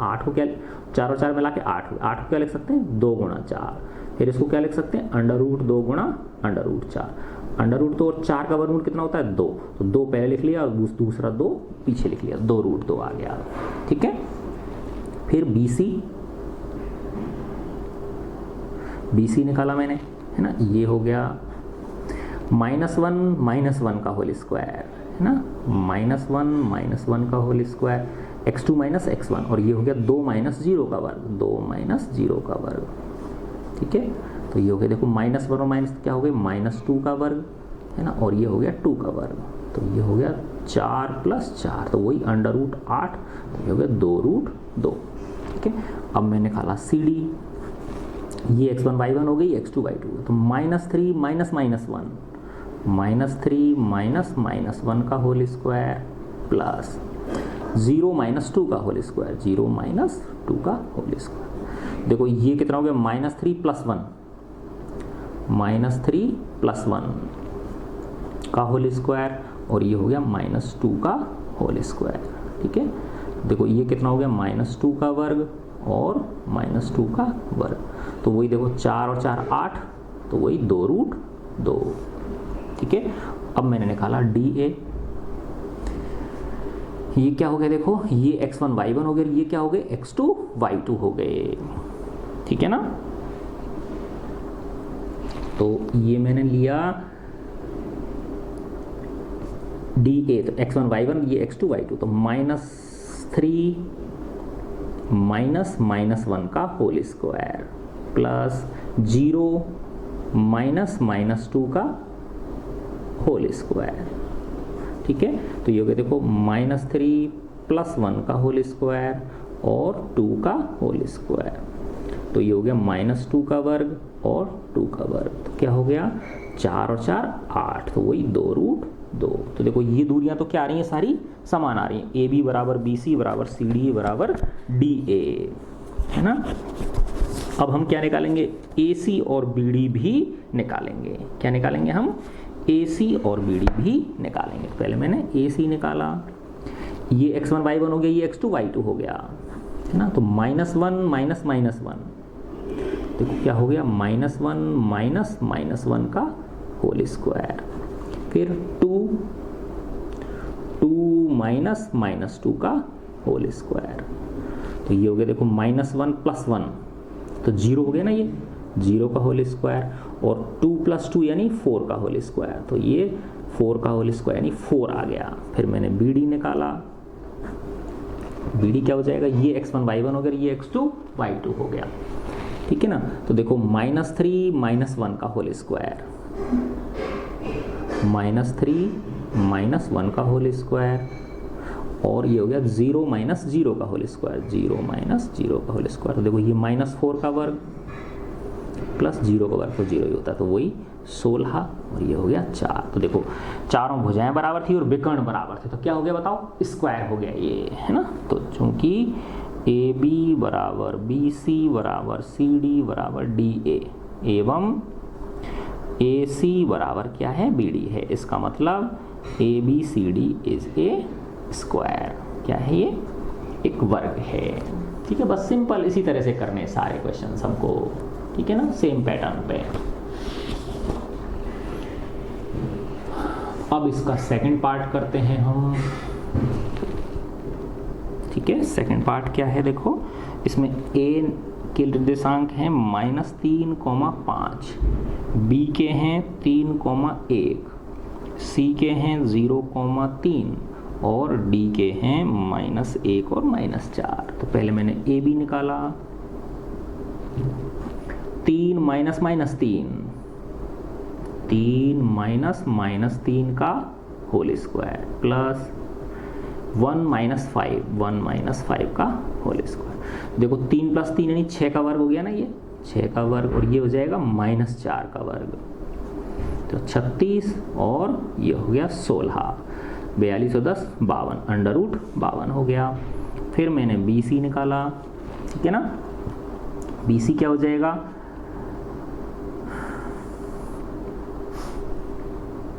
8 को क्या 4 और 4 मिला के 8 को क्या लिख सकते हैं 2 × 4, फिर इसको क्या लिख सकते हैं √2 × √4, √2 और 4 का वर्गमूल कितना होता है 2, तो 2 पहले लिख लिया और दूसरा 2 पीछे लिख लिया, 2√2 आ गया। ठीक है, फिर BC निकाला मैंने, है ना, ये हो गया -1 का होल स्क्वायर, है ना, -1 का होल स्क्वायर, x2 - x1, और ये हो गया 2 - 0 का वर्ग, 2 - 0 का वर्ग। ठीक है, तो ये हो गया देखो -1 और माइनस क्या हो गया -2 का वर्ग, है ना, और ये हो गया 2 का वर्ग, तो ये हो गया 4 + 4, तो वही √8, तो ये हो गया 2√2। ठीक है, अब मैंने निकाला CD, ये x1 y1 हो गई, x2 y2, तो -3 - -1 का होल स्क्वायर, प्लस 0 - 2 का होल स्क्वायर, 0 - 2 का होल स्क्वायर। देखो ये कितना हो गया -3 + 1 का होल स्क्वायर, और ये हो गया -2 का होल स्क्वायर। ठीक है, देखो ये कितना हो गया -2 का वर्ग और -2 का वर्ग, तो वही देखो 4 और 4 8, तो वही 2√2। ठीक है, अब मैंने निकाला DA, ये क्या हो गया देखो, ये x1 y1 हो गया, ये क्या हो गए x2 y2 हो गए। ठीक है ना, तो ये मैंने लिया DA, तो x1 y1, ये x2 y2, तो -3 -1 का होल स्क्वायर, प्लस 0 -2 का होल स्क्वायर। ठीक है, तो ये हो गया देखो -3 + 1 का होल स्क्वायर और 2 का होल स्क्वायर, तो ये हो गया -2 का वर्ग और 2 का वर्ग, तो क्या हो गया 4 और 4 8, तो वही 2√2। तो देखो ये दूरियां तो क्या आ रही हैं, सारी समान आ रही हैं, AB = BC = CD = DA, है ना। अब हम क्या निकालेंगे, AC और BD भी निकालेंगे। क्या निकालेंगे हम, AC और BD भी निकालेंगे। पहले मैंने AC निकाला, ये x1 y1 हो गया, ये x2 y2 हो गया, है ना, तो -1 -1, देखो क्या हो गया -1 -1 का होल स्क्वायर, फिर 2 -2 का होल स्क्वायर, तो ये हो गया देखो -1 + 1, तो 0 हो गया ना, ये 0 का होल स्क्वायर, और 2 + 2 यानी 4 का होल स्क्वायर, तो ये 4 का होल स्क्वायर यानी 4 आ गया। फिर मैंने BD निकाला, BD क्या हो जाएगा, ये x1 y1 हो गया, ये x2 y2 हो गया। ठीक है ना, तो देखो -3 -1 का होल स्क्वायर, -3 -1 का होल स्क्वायर, और ये हो गया 0 - 0 का होल स्क्वायर, 0 - 0 का होल स्क्वायर, तो देखो ये -4 का वर्ग प्लस 0 का वर्ग, तो 0 ही होता है, तो वही 16, और ये हो गया 4। तो देखो चारों भुजाएं बराबर थी और विकर्ण बराबर थे, तो क्या हो गया बताओ, स्क्वायर हो गया ये, है ना। तो चूंकि AB = BC = CD = DA एवं AC बराबर क्या है, BD है, इसका मतलब ABCD इज ए स्क्वायर, क्या है ये, एक वर्ग है। ठीक है, बस सिंपल इसी तरह से करने सारे क्वेश्चन हमको, ठीक है ना, सेम पैटर्न पे। अब इसका सेकंड पार्ट करते हैं हम। ठीक है, सेकंड पार्ट क्या है, देखो इसमें a के निर्देशांक हैं -3,5, b के हैं 3,1, c के हैं 0,3 और d के हैं -1 और -4। तो पहले मैंने a b निकाला, 3 माइनस माइनस 3 का होल स्क्वायर प्लस 1 माइनस 5 का होल स्क्वायर। देखो 3 + 3 यानी 6 का वर्ग हो गया ना, ये 6 का वर्ग, और ये हो जाएगा -4 का वर्ग, तो 36 और ये हो गया 16, 42 और 10 52, √52 हो गया। फिर मैंने BC निकाला, ठीक है ना। BC क्या हो जाएगा,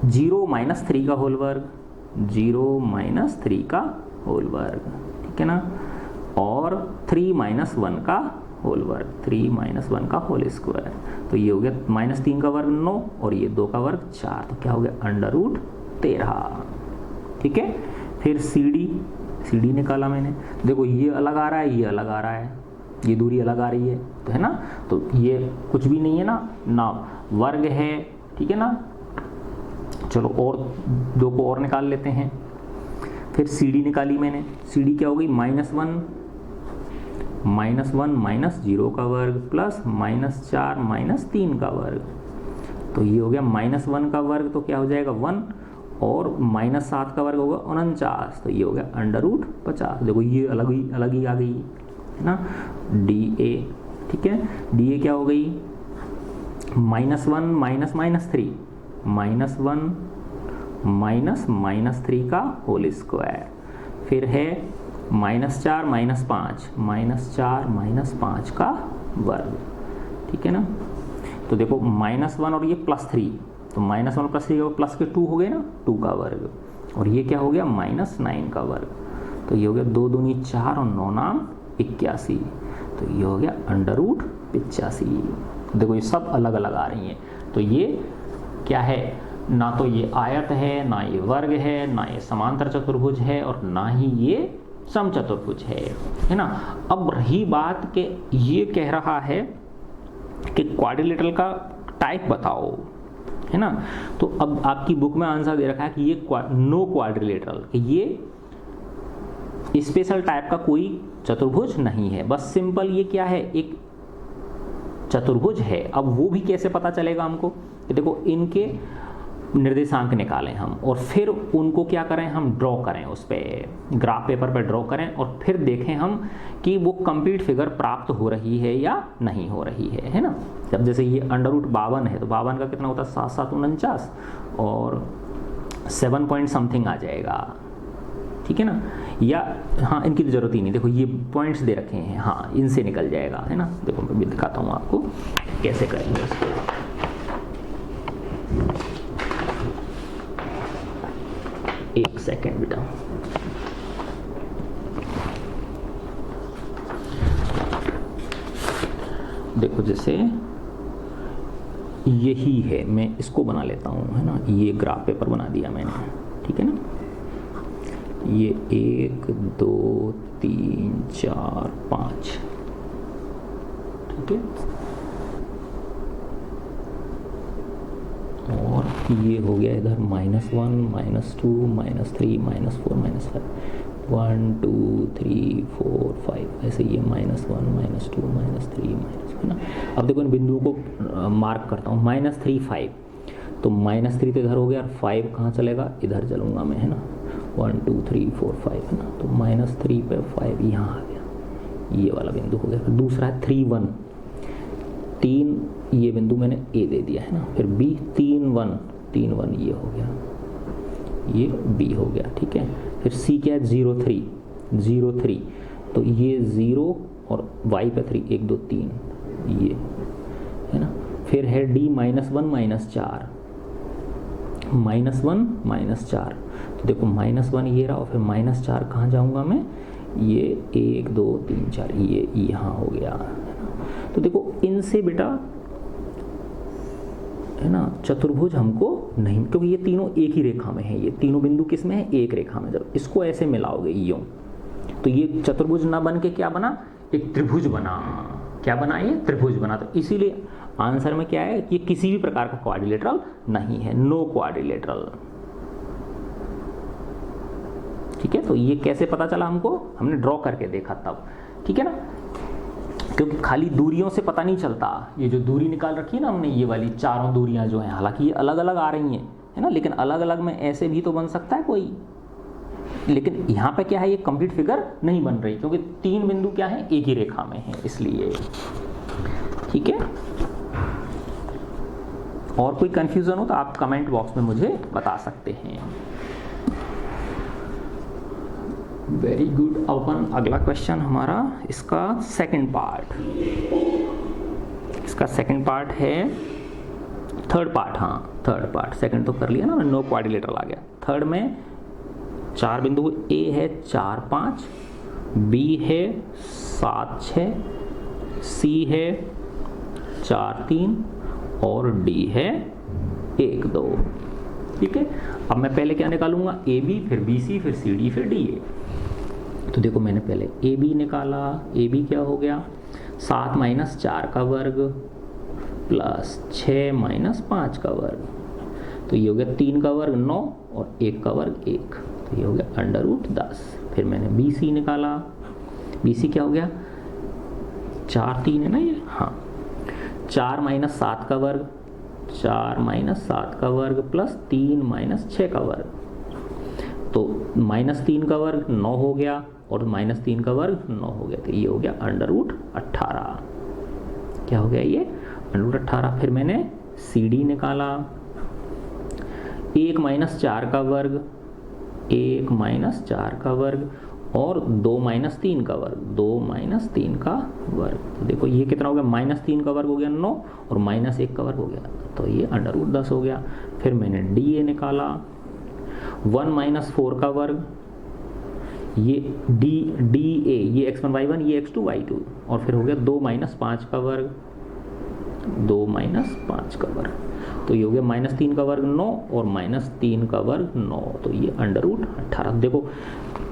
0 - 3 का होल वर्ग, 0 - 3 का होल वर्ग, ठीक है ना, और 3 - 1 का होल वर्ग, 3 - 1 का होल स्क्वायर। तो ये हो गया -3 का वर्ग 9 और ये 2 का वर्ग 4, तो क्या हो गया √13, ठीक है। फिर CD निकाला मैंने, देखो ये अलग आ रहा है, ये अलग आ रहा है, ये दूरी अलग आ रही है, तो है ना, तो ये कुछ भी नहीं है ना वर्ग है, ठीक है ना। चलो और 2 को और निकाल लेते हैं। फिर CD निकाली मैंने, CD क्या हो गई -1 -0 का वर्ग प्लस -4 - 3 का वर्ग, तो ये हो गया -1 का वर्ग, तो क्या हो जाएगा 1, और -7 का वर्ग होगा 49, तो ये हो गया √50। देखो ये अलग ही आ गई है ना। DA, ठीक है, DA क्या हो गई -1 -1 -3 का होल स्क्वायर, फिर है -4 - 5 का वर्ग, ठीक है ना। तो देखो -1 और ये +3, तो -1 + 3 प्लस के 2 हो गए ना, 2 का वर्ग, और ये क्या हो गया -9 का वर्ग, तो ये हो गया 2 दूनी 4 और 9 नाम 81, तो ये हो गया √85। देखो ये सब अलग अलग आ रही हैं, तो ये क्या है, ना तो ये आयत है, ना ये वर्ग है, ना ये समांतर चतुर्भुज है, और ना ही ये समचतुर्भुज है ना। अब रही बात कि ये कह रहा है कि क्वाड्रिलेटरल का टाइप बताओ, है ना। तो अब आपकी बुक में आंसर दे रखा है कि ये नो क्वाड्रिलेटरल, कि ये स्पेशल टाइप का कोई चतुर्भुज नहीं है, बस सिंपल ये क्या है, एक चतुर्भुज है। अब वो भी कैसे पता चलेगा हमको, कि देखो इनके निर्देशांक निकालें हम, और फिर उनको क्या करें, हम ड्रॉ करें, उस पर ग्राफ पेपर पर ड्रॉ करें, और फिर देखें हम कि वो कंप्लीट फिगर प्राप्त हो रही है या नहीं हो रही है ना। जब जैसे ये √52 है, तो 52 का कितना होता है 7 7 49, और 7 पॉइंट समथिंग आ जाएगा, ठीक है ना। या हाँ, इनकी तो जरूरत ही नहीं, देखो ये पॉइंट्स दे रखे हैं, हाँ इनसे निकल जाएगा, है ना। देखो मैं भी दिखाता हूँ आपको कैसे करेंगे इसको। एक सेकेंड बेटा, देखो जैसे यही है, मैं इसको बना लेता हूँ, है ना। ये ग्राफ पेपर बना दिया मैंने, ठीक है ना। ये 1 2 3 4 5, ठीक है, और ये हो गया इधर -1 -2 -3 -4 -5, 1 2 3 4 5, ऐसे ये -1 -2 -3 है ना। अब देखो इन बिंदुओं को मार्क करता हूँ, -3 5, तो -3 तो इधर हो गया, और 5 कहाँ चलेगा, इधर चलूँगा मैं, है ना। 1 2 3 4 5 है ना, तो -3 पे 5 यहाँ आ गया, ये वाला बिंदु हो गया। फिर दूसरा है 3 1, 3 ये बिंदु मैंने A दे दिया है ना। फिर B 3 1 ये हो गया, ये B हो गया, ठीक है। फिर C क्या है 0 3, तो ये 0 और Y पे 3 1 2 3 ये है ना। फिर है D -1 -4, -1 तो देखो -1 ये रहा, और फिर -4 कहाँ जाऊँगा मैं, ये 1 2 3 4 ये यहाँ हो गया, है ना। तो देखो इनसे बेटा, है ना, चतुर्भुज हमको नहीं, क्योंकि ये तीनों एक ही रेखा में है, ये तीनों बिंदु किस में है, एक रेखा में। जब इसको ऐसे मिलाओगे यूं, तो ये चतुर्भुज ना बन के क्या बना, एक त्रिभुज बना। क्या बना? ये त्रिभुज बना। तो इसीलिए आंसर में क्या है कि किसी भी प्रकार का क्वाड्रिलेटरल नहीं है, नो क्वाड्रिलेटरल। ठीक है, तो ये कैसे पता चला हमको? हमने ड्रॉ करके देखा तब। ठीक है ना, क्योंकि खाली दूरियों से पता नहीं चलता। ये जो दूरी निकाल रखी है ना हमने, ये वाली चारों दूरियां जो हैं, हालांकि ये अलग अलग आ रही हैं, है ना, लेकिन अलग अलग में ऐसे भी तो बन सकता है कोई। लेकिन यहाँ पे क्या है, ये कंप्लीट फिगर नहीं बन रही क्योंकि 3 बिंदु क्या है, एक ही रेखा में है, इसलिए। ठीक है, और कोई कंफ्यूजन हो तो आप कमेंट बॉक्स में मुझे बता सकते हैं। Very good. अपन अगला क्वेश्चन हमारा इसका सेकंड पार्ट, इसका सेकंड पार्ट है, थर्ड पार्ट, हाँ थर्ड पार्ट, सेकंड तो कर लिया ना, नो क्वाड्रिलेटरल आ गया। थर्ड में 4 बिंदु, ए है 4 5, बी है 7 6, सी है 4 3 और डी है 1 2। ठीक है, अब मैं पहले क्या निकालूंगा? ए बी, फिर बी सी, फिर सी डी, फिर डी ए। तो देखो मैंने पहले ए बी निकाला। ए बी क्या हो गया? 7 - 4 का वर्ग प्लस 6 - 5 का वर्ग, तो ये हो गया 3 का वर्ग 9 और 1 का वर्ग 1, तो ये हो गया √10। फिर मैंने बी सी निकाला। बी सी क्या हो गया? 4 3 है ना ये, हाँ, 4 - 7 का वर्ग, 4 - 7 का वर्ग प्लस 3 - 6 का वर्ग, तो -3 का वर्ग 9 हो गया और -3 का वर्ग 9 हो गया, तो ये हो गया √18। क्या हो गया ये? √18। फिर मैंने सी डी निकाला। 1 - 4 का वर्ग, 1 - 4 का वर्ग और 2 - 3 का वर्ग, 2 - 3 का वर्ग, तो देखो ये कितना हो गया? -3 का वर्ग हो गया 9 और -1 का वर्ग हो गया, तो ये √10 हो गया। फिर मैंने डी ए निकाला। 1 - 4 का वर्ग, ये डी ए, ये x1 y1, ये x2 y2, और फिर हो गया 2 - 5 का वर्ग, 2 - 5 का वर्ग, तो ये हो गया -3 का वर्ग 9 और -3 का वर्ग 9, तो ये √18। देखो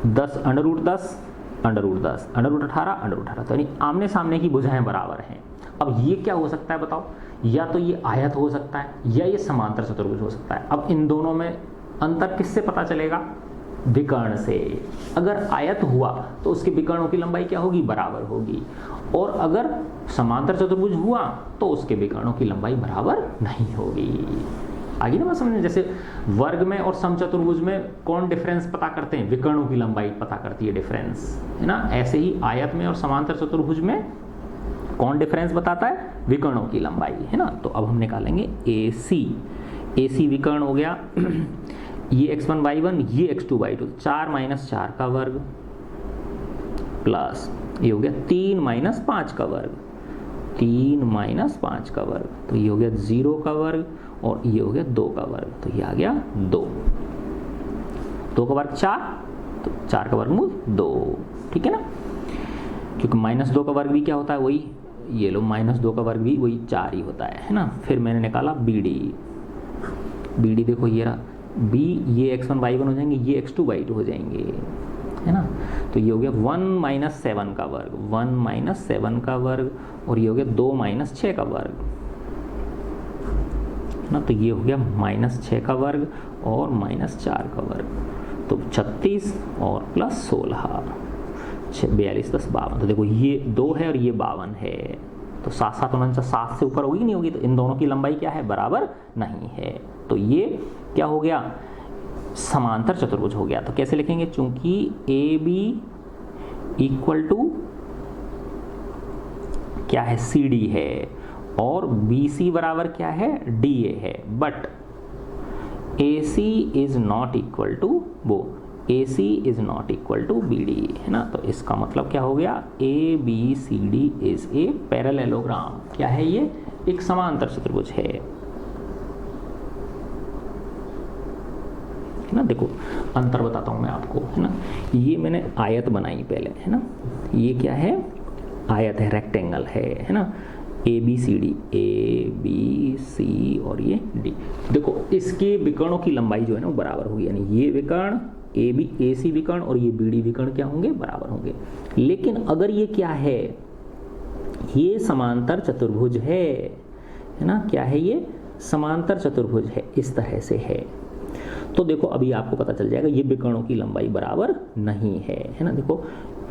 10 √10 √10 √18 √18, तो यानी आमने सामने की भुजाएं बराबर हैं। अब ये क्या हो सकता है बताओ? या तो ये आयत हो सकता है या ये समांतर चतुर्भुज हो सकता है। अब इन दोनों में अंतर किससे पता चलेगा? विकर्ण से। अगर आयत हुआ तो उसके विकर्णों की लंबाई क्या होगी? बराबर होगी, और अगर समांतर चतुर्भुज हुआ तो उसके विकर्णों की लंबाई बराबर नहीं होगी। आगे ना बात समझ में? जैसे वर्ग में और समचतुर्भुज में कौन डिफरेंस पता करते हैं? विकर्णों की लंबाई पता करती है डिफरेंस, है ना। ऐसे ही आयत में और समांतर चतुर्भुज में कौन डिफरेंस बताता है? विकर्णों की लंबाई, है ना। तो अब हम निकालेंगे ए सी विकर्ण हो गया। ये x1 y1, ये x2 y2, 4 - 4 का वर्ग प्लस ये हो गया 3 - 5 का वर्ग, 3 - 5 का वर्ग, तो ये हो गया 0 का वर्ग और ये हो गया 2 का वर्ग, तो ये आ गया 2 का वर्ग 4, तो 4 का वर्गमूल 2। ठीक है ना, क्योंकि -2 का वर्ग भी क्या होता है? वही, ये लो, -2 का वर्ग भी वही 4 ही होता है ना। फिर मैंने निकाला बी डी, देखो ये रहा बी, ये x1 y1 हो जाएंगे, ये x2 y2 हो जाएंगे, है ना। तो ये हो गया 1 - 7 का वर्ग, 1 - 7 का वर्ग और ये हो गया 2 - 6 का वर्ग, है ना। तो ये हो गया -6 का वर्ग और -4 का वर्ग, तो 36 और प्लस 16, 42 + 52। तो देखो ये 2 है और ये 52 है, तो 7 7 49, 7 से ऊपर होगी नहीं होगी, तो इन दोनों की लंबाई क्या है? बराबर नहीं है। तो ये क्या हो गया? समांतर चतुर्भुज हो गया। तो कैसे लिखेंगे? चूंकि ए बी इक्वल टू क्या है? सी डी है और बी सी बराबर क्या है? डी ए है, but A C is not equal to वो, A C is not equal to B D, है ना। तो इसका मतलब क्या हो गया? A B C D is a parallelogram. क्या है ये? एक समांतर चतुर्भुज है ना। देखो अंतर बताता हूं मैं आपको, है ना। ये मैंने आयत बनाई पहले, है ना। ये क्या है? आयत है, रेक्टेंगल है ना। ए बी सी और ये डी। देखो इसके विकर्णों की लंबाई जो है ना वो बराबर होगी, यानी ये विकर्ण ए सी विकर्ण और ये बी डी विकर्ण क्या होंगे, बराबर होंगे। लेकिन अगर ये क्या है, ये समांतर चतुर्भुज है ना, क्या है ये, समांतर चतुर्भुज है, इस तरह से है, तो देखो अभी आपको पता चल जाएगा ये विकर्णों की लंबाई बराबर नहीं है ना। देखो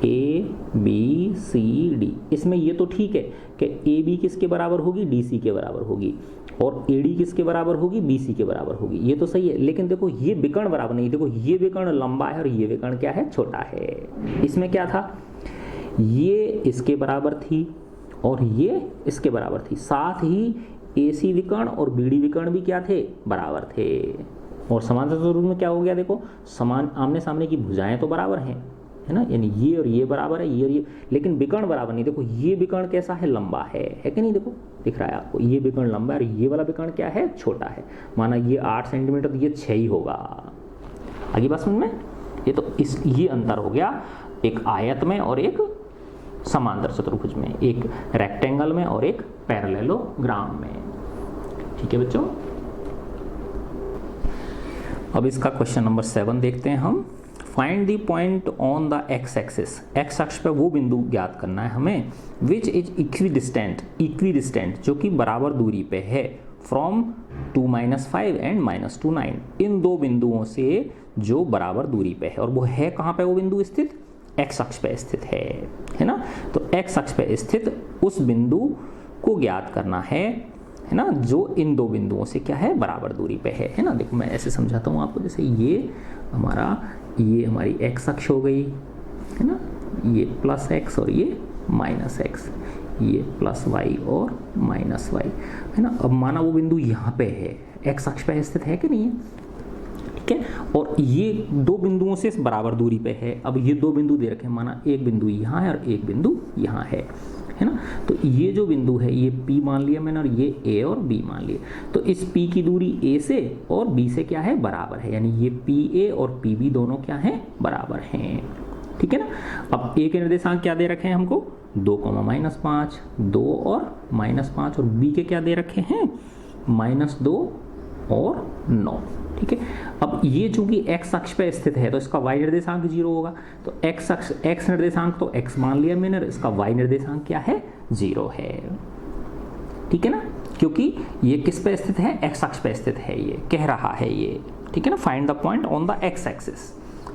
ए बी सी डी, इसमें ये तो ठीक है कि ए बी किसके बराबर होगी, डी सी के बराबर होगी, और ए डी किसके बराबर होगी, बी सी के बराबर होगी, ये तो सही है। लेकिन देखो ये विकर्ण बराबर नहीं, देखो ये विकर्ण लंबा है और ये विकर्ण क्या है, छोटा है। इसमें क्या था, ये इसके बराबर थी और ये इसके बराबर थी, साथ ही ए सी विकर्ण और बी डी विकर्ण भी क्या थे, बराबर थे। और समांतर चतुर्भुज में क्या हो गया, देखो समान आमने सामने की भुजाएं तो बराबर हैं, है ना, यानी ये और ये बराबर है, ये और ये, लेकिन विकर्ण बराबर नहीं। देखो ये विकर्ण कैसा है, लंबा है कि नहीं, देखो दिख रहा है आपको, ये विकर्ण लंबा है और ये वाला विकर्ण क्या है, छोटा है। माना ये 8 सेंटीमीटर तो ये 6 ही होगा। आगे बात समझ में, ये तो ये अंतर हो गया एक आयत में और एक समांतर चतुर्भुज में, एक रेक्टेंगल में और एक पैरेललोग्राम में। ठीक है बच्चों, अब इसका क्वेश्चन नंबर 7 देखते हैं हम। Find the point on the x axis, x अक्ष पर वो बिंदु ज्ञात करना है हमें, विच इज इक्विडिस्टेंट जो कि बराबर दूरी पे है, फ्रॉम 2 - 5 एंड -2 9, इन दो बिंदुओं से जो बराबर दूरी पे है, और वो है कहाँ पे वो बिंदु स्थित, एक्स अक्ष पे स्थित है ना। तो एक्स अक्ष पे स्थित उस बिंदु को ज्ञात करना है ना, जो इन दो बिंदुओं से क्या है, बराबर दूरी पे है ना। देखो मैं ऐसे समझाता हूँ आपको, जैसे ये हमारी एक्स अक्ष हो गई है ना, ये प्लस एक्स और ये माइनस एक्स, ये प्लस वाई और माइनस वाई है ना। अब माना वो बिंदु यहाँ पे है, एक्स अक्ष पे स्थित है कि नहीं है, ठीक है, और ये दो बिंदुओं से बराबर दूरी पे है। अब ये दो बिंदु दे रखे हैं, माना एक बिंदु यहाँ है और एक बिंदु यहाँ है ना। तो ये जो बिंदु है ये P मान लिया मैंने, और ये A और B मान लिया। तो इस P की दूरी A से और B से क्या है, बराबर है, यानी ये PA और PB दोनों क्या हैं, बराबर हैं। ठीक है ना। अब A के निर्देशांक क्या दे रखे हैं हमको, 2, -5, 2 और -5, और B के क्या दे रखे हैं, -2 और 9। ठीक है। अब ये चूंकि x अक्ष पे स्थित है तो इसका y निर्देशांक 0 होगा, तो x निर्देशांक तो x मान लिया मैंने, इसका y निर्देशांक क्या है, 0 है। ठीक है ना, क्योंकि ये किस पे स्थित है, x अक्ष पे स्थित है, ये कह रहा है ये। ठीक है ना, find the point on the x axis,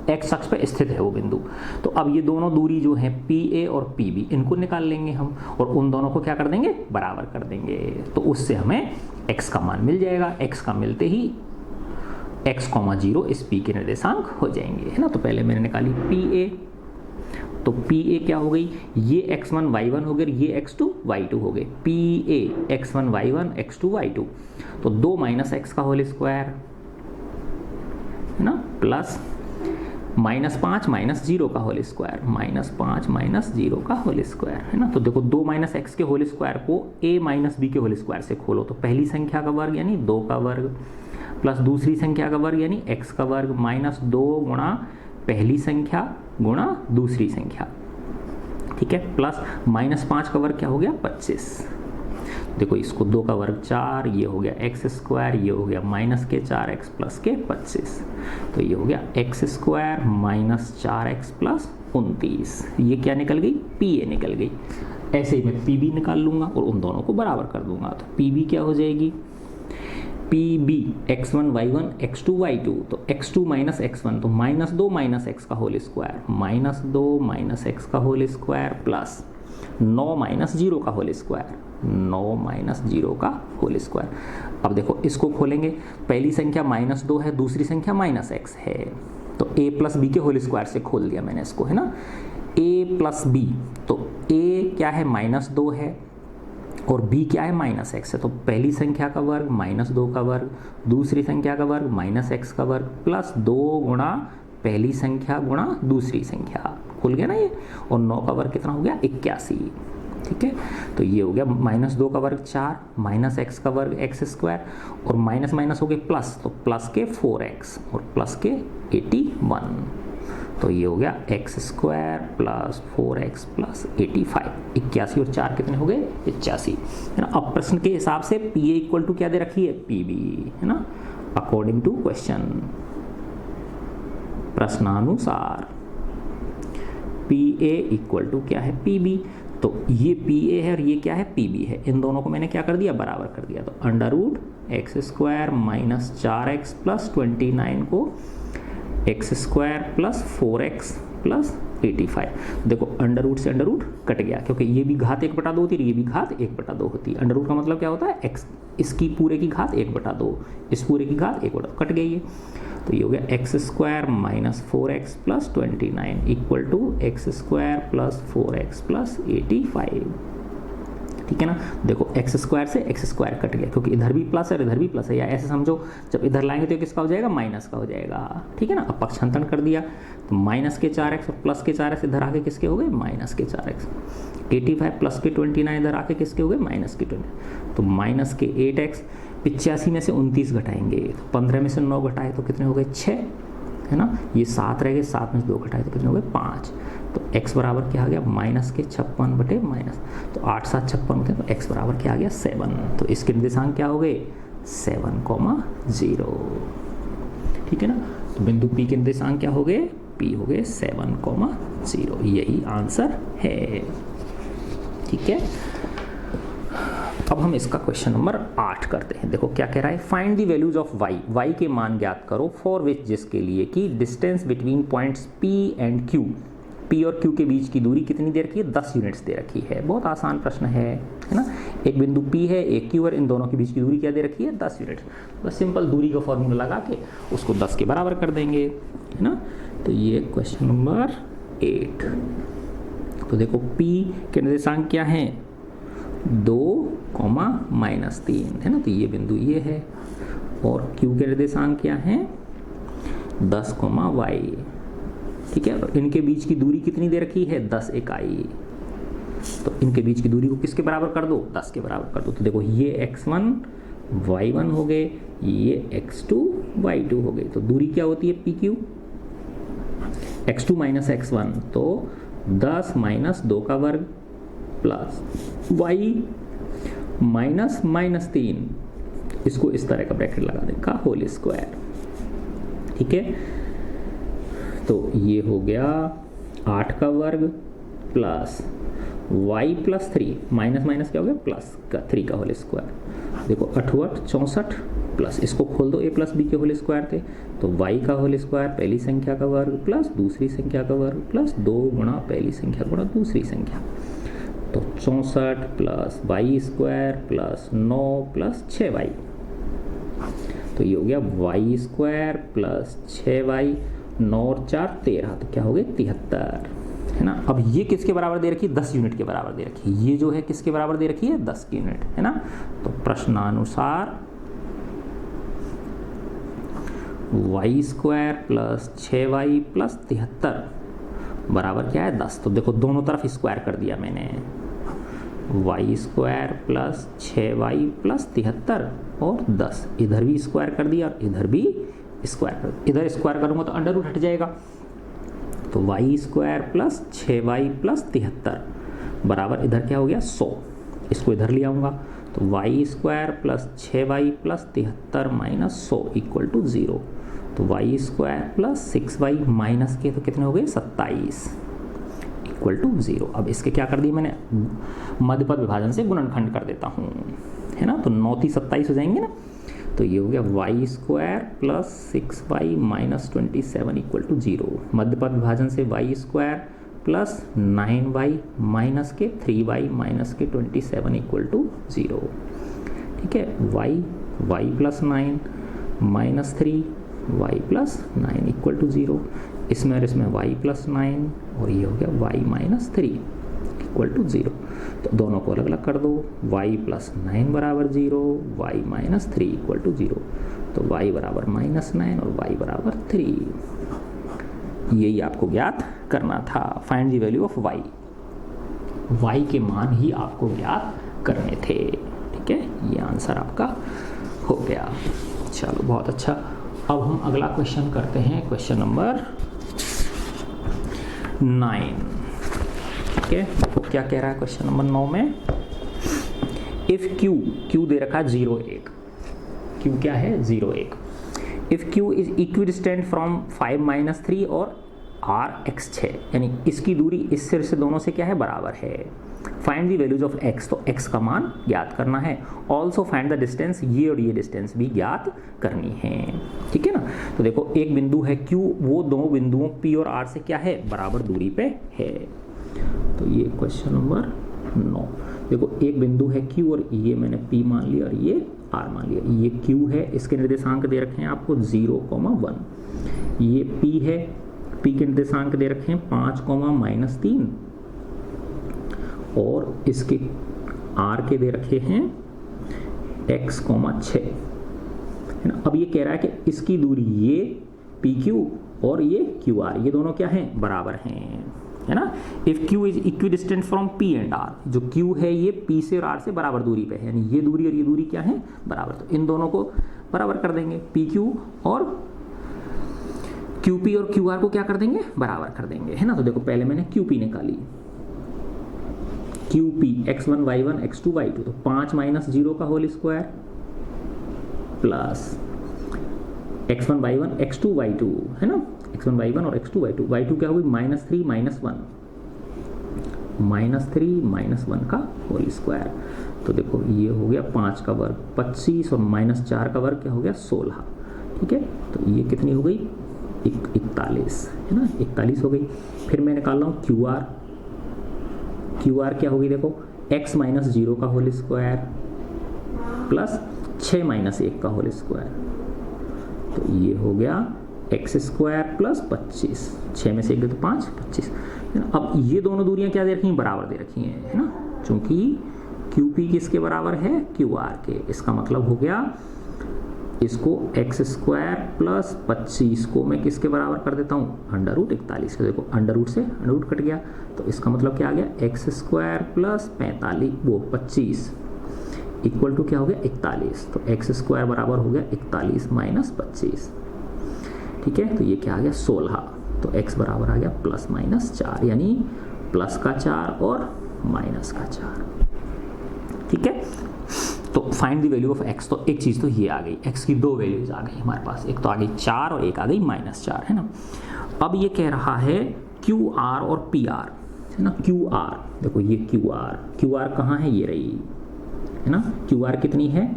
x अक्ष पे स्थित है वो बिंदु। तो अब ये दोनों दूरी जो है PA और PB, इनको निकाल लेंगे हम और उन दोनों को क्या कर देंगे, बराबर कर देंगे। तो उससे हमें x का मान मिल जाएगा। x का मिलते ही x, 0 इस P के निर्देशांक हो जाएंगे, है ना। तो पहले मैंने निकाली PA, तो PA क्या हो गई, ये x1 y1 हो गए, ये x2 y2 हो गए। PA x1 y1 x2 y2, तो 2 - x का होल स्क्वायर है ना, प्लस -5 - 0 का होल स्क्वायर, -5 - 0 का होल स्क्वायर है ना। तो देखो 2 - x के होल स्क्वायर को a - b के होल स्क्वायर से खोलो, तो पहली संख्या का वर्ग यानी 2 का वर्ग, प्लस दूसरी संख्या का वर्ग यानी x का वर्ग, -2 गुणा पहली संख्या गुणा दूसरी संख्या, ठीक है, प्लस -5 का वर्ग क्या हो गया, 25। देखो इसको 2 का वर्ग 4, ये हो गया x², ये हो गया -4x प्लस के 25, तो ये हो गया x² -4x प्लस 29। ये क्या निकल गई, PA निकल गई। ऐसे ही मैं PB निकाल लूंगा और उन दोनों को बराबर कर दूंगा। तो PB क्या हो जाएगी, PB x1 y1 x2 y2, तो x2 - x1 तो -2 - x का होल स्क्वायर, -2 - x का होल स्क्वायर प्लस 9 - 0 का होल स्क्वायर, 9 - 0 का होल स्क्वायर। अब देखो इसको खोलेंगे, पहली संख्या -2 है, दूसरी संख्या -x है, तो a + b के होल स्क्वायर से खोल दिया मैंने इसको, है ना। a + b, तो a क्या है, -2 है और b क्या है, -x है, तो पहली संख्या का वर्ग -2 का वर्ग, दूसरी संख्या का वर्ग -x का वर्ग, प्लस 2 गुणा पहली संख्या गुणा दूसरी संख्या, खुल गया ना ये, और 9 का वर्ग कितना हो गया, 81। ठीक है, तो ये हो गया -2 का वर्ग 4, -x का वर्ग x² और माइनस हो गए प्लस, तो प्लस के 4x और प्लस के 81, तो ये हो गया x² प्लस 4x प्लस 85, 81 और 4 कितने हो गए, 85, है ना। अब प्रश्न के हिसाब से PA = क्या दे रखी है, PB, है ना, अकॉर्डिंग टू क्वेश्चन। प्रश्नानुसार पी ए इक्वल टू क्या है, पी बी। तो ये पी ए है और ये क्या है, पी बी है। इन दोनों को मैंने क्या कर दिया, बराबर कर दिया। तो under root x square minus 4x plus 29 को x square plus 4x plus 85। देखो अंडर रूट से अंडर रूट कट गया, क्योंकि ये भी घात 1/2 होती है, ये भी घात 1/2 होती है। अंडर रूट का मतलब क्या होता है, x इसकी पूरे की घात 1/2, इस पूरे की घात 1/2, कट गई है। तो ये हो गया x square minus 4x plus 29 equal to x square plus 4x plus 85। ठीक है ना। देखो एक्स स्क्वायर से एक्स स्क्वायर कट गया, क्योंकि इधर भी प्लस है और इधर भी प्लस है, या ऐसे समझो जब इधर लाएंगे तो किसका हो जाएगा, माइनस का हो जाएगा। ठीक है ना। अब पक्षांतरण कर दिया तो माइनस के 4x और प्लस के 4x इधर आके किसके हो गए, माइनस के 4x। 85 प्लस के 29 इधर आके किसके हो गए, माइनस के 20। तो माइनस के 8x, 85 में से 29 घटाएंगे तो 15 में से 9 घटाए तो कितने हो गए, 6, है ना। ये 7 रह गए, 7 में से 2 घटाए तो कितने हो गए, 5। तो x बराबर क्या आ गया, माइनस के 56 बटे माइनस, तो 8 7 56 होते हैं, तो x बराबर क्या आ गया, 7। तो इसके निर्देशांक क्या हो गए, 7,0। ठीक है ना। तो बिंदु P के निर्देशांक क्या हो गए, P हो गए 7,0। यही आंसर है। ठीक है। अब हम इसका क्वेश्चन नंबर 8 करते हैं। देखो क्या कह रहा है, find the values of y के मान ज्ञात करो फॉर विच, जिसके लिए कि distance between points P and Q, P और Q के बीच की दूरी कितनी दे रखी है, 10 यूनिट्स दे रखी है। बहुत आसान प्रश्न है ना। एक बिंदु P है, एक Q, और इन दोनों के बीच की दूरी क्या दे रखी है, 10 यूनिट्स। बस सिंपल दूरी का फॉर्मूला लगा के उसको 10 के बराबर कर देंगे, है ना। तो ये क्वेश्चन नंबर 8। तो देखो P के निर्देशांक क्या है, 2, -3, है ना। तो ये बिंदु ये है, और Q के निर्देशांक क्या है, 10, y। ठीक है। और इनके बीच की दूरी कितनी दे रखी है, 10 इकाई। तो इनके बीच की दूरी को किसके बराबर कर दो, 10 के बराबर कर दो। तो देखो ये x1 y1 हो गए, ये x2 y2 हो गए। तो दूरी क्या होती है PQ, x2 माइनस x1, तो 10 माइनस 2 का वर्ग प्लस y माइनस -3, इसको इस तरह का ब्रैकेट लगा दें का होल स्क्वायर। ठीक है। तो ये हो गया 8 का वर्ग plus y plus 3, minus minus क्या हो गया, प्लस का 3 का होल स्क्वायर। देखो 8 64 प्लस, इसको खोल दो, a प्लस बी के होल स्क्वायर थे, तो y का होल स्क्वायर पहली संख्या का वर्ग प्लस दूसरी संख्या का वर्ग प्लस 2 गुणा पहली संख्या गुणा दूसरी संख्या। तो 64 plus y square plus 9 plus 6y। तो ये हो गया y स्क्वायर प्लस 6y, 9 और 4 13, तो क्या हो गए 73, है ना। अब ये किसके बराबर दे रखी है, 10 यूनिट के बराबर दे रखी है। ये जो है किसके बराबर दे रखी है, 10 यूनिट, है ना। तो प्रश्नानुसार y square plus 6y plus 73 बराबर क्या है, 10। तो देखो दोनों तरफ स्क्वायर कर दिया मैंने, y square plus 6y plus 73 और 10, इधर भी स्क्वायर कर दिया और इधर भी स्क्वायर कर, इधर स्क्वायर करूंगा तो अंडर रूट हट जाएगा। तो y square plus 6y plus 73 बराबर इधर क्या हो गया 100, इसको इधर ले आऊँगा। तो y square plus 6y plus 73 minus 100 equal to 0। तो y square plus 6y minus के तो कितने हो गए 27 इक्वल टू 0। अब इसके क्या कर दिए मैंने, मध्यपद विभाजन से गुणनखंड कर देता हूँ, है ना। तो 9 3 27 हो जाएंगे ना। तो ये हो गया y square plus 6y minus 27 equal to 0। मध्यपद विभाजन से y square plus 9y minus के 3y माइनस के 27 इक्वल टू 0। ठीक है। y plus 9 minus 3y plus 9 equal to 0। इसमें और इसमें y प्लस 9 और ये हो गया y माइनस 3 इक्वल टू 0। तो दोनों को अलग अलग कर दो, y प्लस 9 बराबर 0, y माइनस 3 इक्वल टू 0। तो y बराबर -9 और y बराबर 3। यही आपको ज्ञात करना था, find the value of y के मान ही आपको ज्ञात करने थे। ठीक है। ये आंसर आपका हो गया। चलो बहुत अच्छा। अब हम अगला क्वेश्चन करते हैं, क्वेश्चन नंबर 9। ठीक है। तो क्या कह रहा है क्वेश्चन नंबर 9 में, इफ Q दे रखा है 0 1, Q क्या है 0 1, if Q is equidistant from 5 minus 3 और R x 6, यानी इसकी दूरी इस सिर से दोनों से क्या है, बराबर है। Find the values of x, तो x का मान ज्ञात करना है। ऑल्सो फाइंड द डिस्टेंस, ये और ये डिस्टेंस भी ज्ञात करनी है, ठीक है ना। तो देखो एक बिंदु है Q, वो दो बिंदुओं P और R से क्या है, बराबर दूरी पे है। तो ये क्वेश्चन नंबर 9। देखो एक बिंदु है Q और ये मैंने P मान लिया और ये R मान लिया। ये Q है, इसके निर्देशांक दे रखे हैं आपको 0, 1। ये P है, P के निर्देशांक दे रखे हैं 5, -3 और इसके R के दे रखे हैं x, 6, है ना। अब ये कह रहा है कि इसकी दूरी ये PQ और ये QR, ये दोनों क्या हैं, बराबर हैं, है ना। If Q is equidistant from P and R, जो Q है ये P से और R से बराबर दूरी पे है, यानी ये दूरी और ये दूरी क्या है, बराबर। तो इन दोनों को बराबर कर देंगे, PQ और QP और QR को क्या कर देंगे, बराबर कर देंगे, है ना। तो देखो पहले मैंने QP निकाली, QP x1 y1 x2 y2, तो 5 - 0 का whole square plus x1 y1 x2 y2, है ना। x1 y1 और x2 y2, y2 क्या होगी, -3 - 1 का होल स्क्वायर। तो देखो ये हो गया 5 का वर्ग 25 और -4 का वर्ग क्या हो गया, 16, ठीक है। तो ये कितनी हो गई, 41, है ना, 41 हो गई। फिर मैं निकाल रहा हूँ QR क्या होगी, देखो x - 0 का होल स्क्वायर प्लस 6 - 1 का होल स्क्वायर, तो ये हो गया x स्क्वायर प्लस 25, 6 में से 1 दे तो 5, 25। अब ये दोनों दूरियां क्या दे रखी हैं, बराबर दे रखी हैं, है ना, क्योंकि QP किसके बराबर है, QR के। इसका मतलब हो गया इसको x स्क्वायर प्लस 25 को मैं किसके बराबर कर देता हूँ, √41 के। देखो अंडर से अंडर कट गया, तो इसका मतलब क्या आ गया, x square plus 25 equal to क्या हो गया, 41। तो x स्क्वायर बराबर हो गया 41 - 25, ठीक है। तो ये क्या आ गया, 16। तो x बराबर आ गया ±4, यानी प्लस का 4 और माइनस का 4, ठीक है। तो find the value of x, तो एक चीज़ तो ये आ गई, x की दो वैल्यूज आ गई हमारे पास, एक तो आ गई 4 और एक आ गई -4, है ना। अब ये कह रहा है QR और PR, है ना। QR देखो ये QR कहाँ है, ये रही, है ना। QR कितनी है,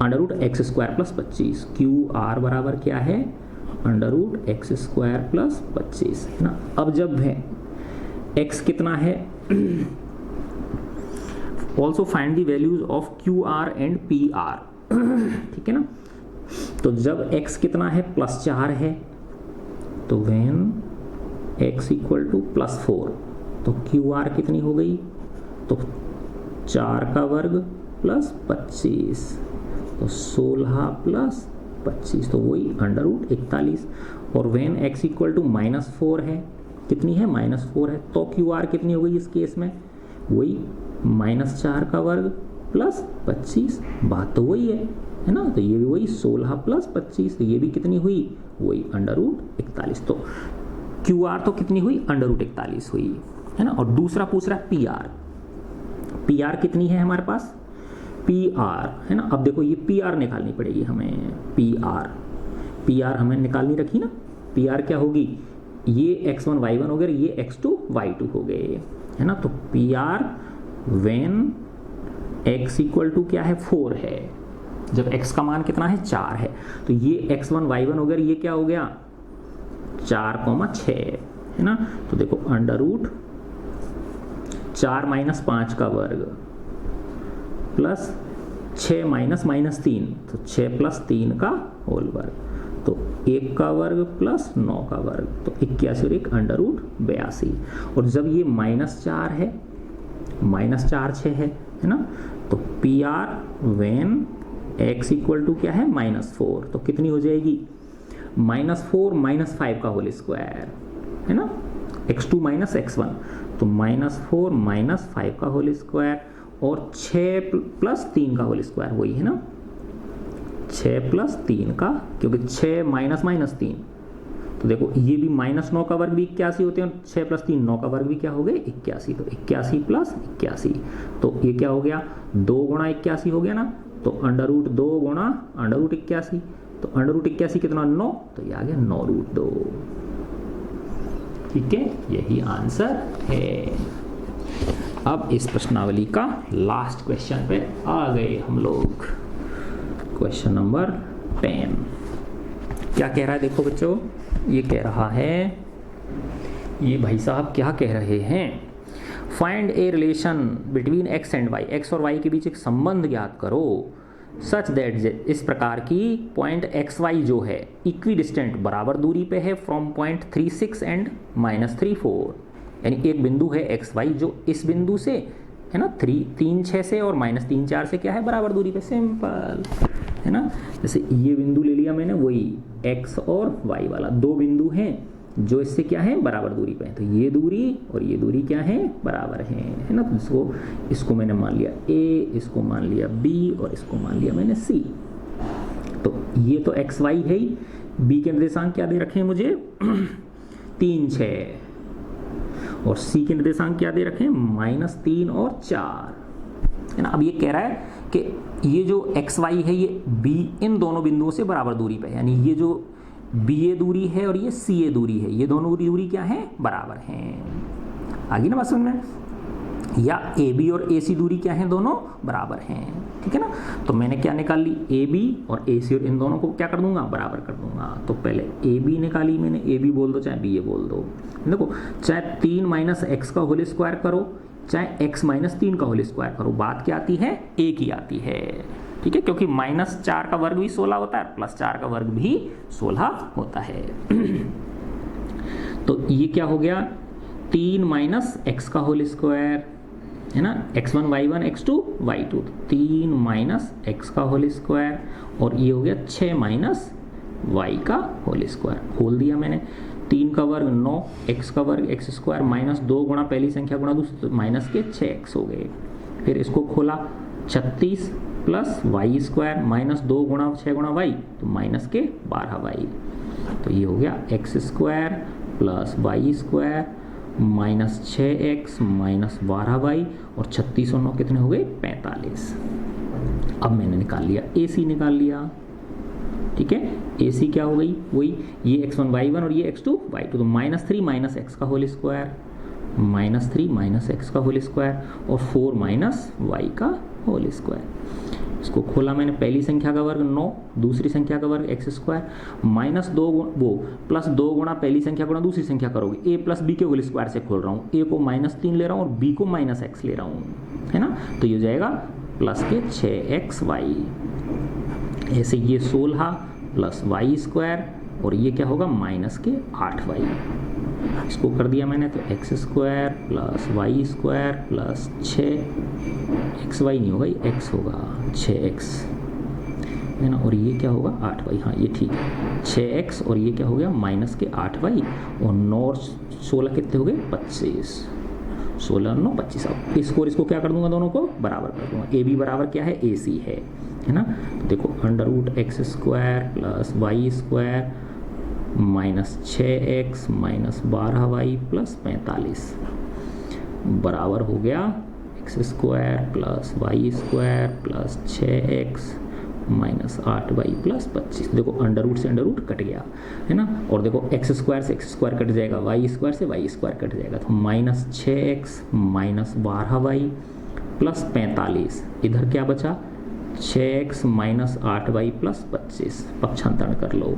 √x² + 25। QR बराबर क्या है, √x² + 25, है ना। अब जब है x कितना है, also find the values of QR and PR, ठीक है ना। तो जब x कितना है, +4 है, तो व्हेन x = +4, तो QR कितनी हो गई, तो 4 का वर्ग प्लस 25, तो 16 + 25, तो वही √41। और व्हेन x = -4 है, कितनी है, -4 है, तो QR कितनी हो गई इस केस में, वही -4 का वर्ग प्लस 25, बात तो वही है ना। तो ये भी वही 16 + 25, तो ये भी कितनी हुई, वही √41। तो QR तो कितनी हुई, √41 हुई, है ना। और दूसरा पूछ रहा है PR कितनी है हमारे पास, PR, है ना। अब देखो ये PR निकालनी पड़ेगी हमें, PR हमें निकालनी रखी ना। PR क्या होगी, ये x1 y1 हो गए, ये x2 y2 हो गए, है ना। तो PR व्हेन x = क्या है, 4 है, जब x का मान कितना है, 4 है, तो ये x1 y1 हो गया, ये क्या हो गया, 4, 6, है ना। तो देखो √4 - 5 का वर्ग प्लस 6 - -3, तो 6 + 3 का होल वर्ग, तो 1 का वर्ग प्लस 9 का वर्ग, तो 81 और 1 √82। और जब ये -4 है, -4 6 है ना। तो PR व्हेन x = क्या है, -4, तो कितनी हो जाएगी, -4 - 5 का होल स्क्वायर, है ना, x2 - x1, तो -4 - 5 का होल स्क्वायर और 6 + 3 का होल स्क्वायर, वही है ना, 6 + 3 का, क्योंकि 6 - -3, तो देखो ये भी -9 का वर्ग भी 81 होते हैं, और 6 + 3 9 का वर्ग भी क्या हो गए, 81, तो 81 + 81, तो ये क्या हो गया, 2 × 81 हो गया ना, तो √2 × √81, तो √81 कितना 9, तो ये आ गया 9√2। ठीक है, यही आंसर है। अब इस प्रश्नावली का लास्ट क्वेश्चन पे आ गए हम लोग। क्वेश्चन नंबर 10 क्या कह रहा है, देखो बच्चों, ये कह रहा है, ये भाई साहब क्या कह रहे हैं, find a relation between x and y, x और y के बीच एक संबंध ज्ञात करो सच दैट, इस प्रकार की पॉइंट एक्स वाई जो है इक्वी डिस्टेंट बराबर दूरी पे है फ्रॉम पॉइंट 36 एंड -34, यानी एक बिंदु है एक्स वाई जो इस बिंदु से है ना 3.6 से और -3.4 से क्या है बराबर दूरी पे, सिंपल है ना। जैसे ये बिंदु ले लिया मैंने, वही x और y वाला, दो बिंदु हैं जो इससे क्या है बराबर दूरी पे है, तो ये दूरी और ये दूरी क्या है बराबर है ना। तो इसको मैंने मान लिया a, इसको मान लिया b और इसको मान लिया मैंने c। तो ये तो एक्स वाई है ही, b के निर्देशांक क्या दे रखे हैं मुझे 3, 6 और c के निर्देशांक क्या दे रखे हैं -3 और 4 है ना। अब ये कह रहा है कि ये जो एक्स वाई है ये b इन दोनों बिंदुओं से बराबर दूरी पे है, यानी ये जो BA दूरी है और ये CA दूरी है, ये दोनों दूरी क्या है बराबर हैं। आगे ना बात समझ में, या AB और AC दूरी क्या है दोनों बराबर हैं, ठीक है ना। तो मैंने क्या निकाल ली AB और AC, और इन दोनों को क्या कर दूंगा बराबर कर दूंगा। तो पहले AB निकाली मैंने, AB बोल दो चाहे BA बोल दो, देखो चाहे 3 - x का होल स्क्वायर करो चाहे x - 3 का होल स्क्वायर करो, बात क्या आती है एक ही आती है, ठीक है, क्योंकि -4 का वर्ग भी 16 होता है, +4 का वर्ग भी 16 होता है। तो ये क्या हो गया 3 - x का होल स्क्वायर है ना, x1 y1 x2 y2, 3 - x का होल स्क्वायर और ये हो गया 6 - y का होल स्क्वायर, खोल दिया मैंने। 3 का वर्ग 9, x का वर्ग x स्क्वायर -2 गुणा पहली संख्या गुणा दूसरी, माइनस के 6x हो गए। फिर इसको खोला 36 प्लस वाई स्क्वायर -2 गुणा 6 गुणा वाई, तो माइनस के 12y, तो ये हो गया x square plus y square -6x -12y और 36 और 9 कितने हो गए 45। अब मैंने निकाल लिया AC निकाल लिया, ठीक है। AC क्या हो गई, वही ये x1 y1 और ये x2 y2, तो -3 - x का होल स्क्वायर -3 - x का होल स्क्वायर और 4 - y का होल स्क्वायर। इसको खोला मैंने, पहली संख्या का वर्ग 9, दूसरी संख्या का वर्ग x स्क्वायर -2 वो +2 गुणा पहली संख्या गुणा दूसरी संख्या करोगे, a + b के होल स्क्वायर से खोल रहा हूँ, a को -3 ले रहा हूँ और b को -x ले रहा हूँ, है ना। तो ये हो जाएगा प्लस के 6xy, ऐसे ये 16 प्लस वाई स्क्वायर और ये क्या होगा माइनस के 8y। इसको कर दिया मैंने, तो x square plus y square plus 6xy नहीं होगा, ये x होगा 6x है ना, और ये क्या होगा 8y, हाँ ये ठीक है 6x और ये क्या हो गया माइनस के 8y और 9 और 16 कितने हो गए 25, 16 9 25। अब इसको और इसको क्या कर दूंगा, दोनों को बराबर कर दूंगा। ए बी बराबर क्या है AC है ना। तो देखो √x square plus y square -6x -12y plus 45 बराबर हो गया x square plus y square plus 6x -8y plus 25। देखो अंडर से अंडर कट गया है ना, और देखो x स्क्वायर से x स्क्वायर कट जाएगा, वाई स्क्वायर से वाई स्क्वायर कट जाएगा, तो -6x -12y प्लस 45। इधर क्या बचा 6x -8y प्लस 25, पक्षांतरण कर लो,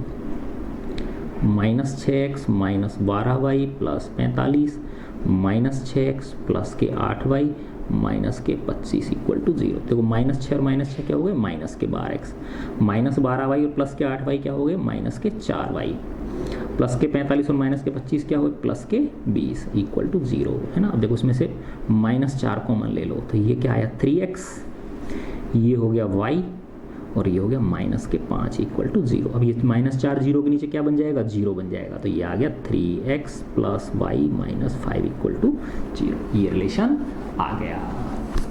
-6x -12y plus 45 -6x plus के 8y माइनस के 25 इक्वल टू 0। देखो -6 और -6 क्या हो गए माइनस के 12x, -12y और प्लस के 8y क्या हो गए माइनस के 4y, प्लस के 45 और माइनस के 25 क्या हो गए प्लस के 20 इक्वल टू 0 है ना। अब देखो इसमें से -4 कॉमन ले लो, तो ये क्या आया 3x, ये हो गया y और ये हो गया माइनस के 5 इक्वल टू 0। अब ये -4 0 के नीचे क्या बन जाएगा 0 बन जाएगा, तो ये आ गया 3x plus Y -5 equal to 0। ये रिलेशन आ गया,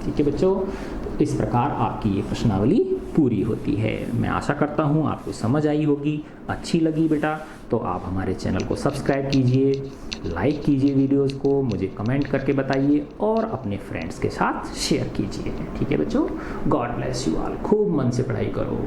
ठीक है बच्चों। तो इस प्रकार आपकी ये प्रश्नावली पूरी होती है। मैं आशा करता हूँ आपको समझ आई होगी, अच्छी लगी बेटा तो आप हमारे चैनल को सब्सक्राइब कीजिए, लाइक कीजिए वीडियोस को, मुझे कमेंट करके बताइए और अपने फ्रेंड्स के साथ शेयर कीजिए, ठीक है बच्चों। गॉड ब्लेस यू ऑल, खूब मन से पढ़ाई करो।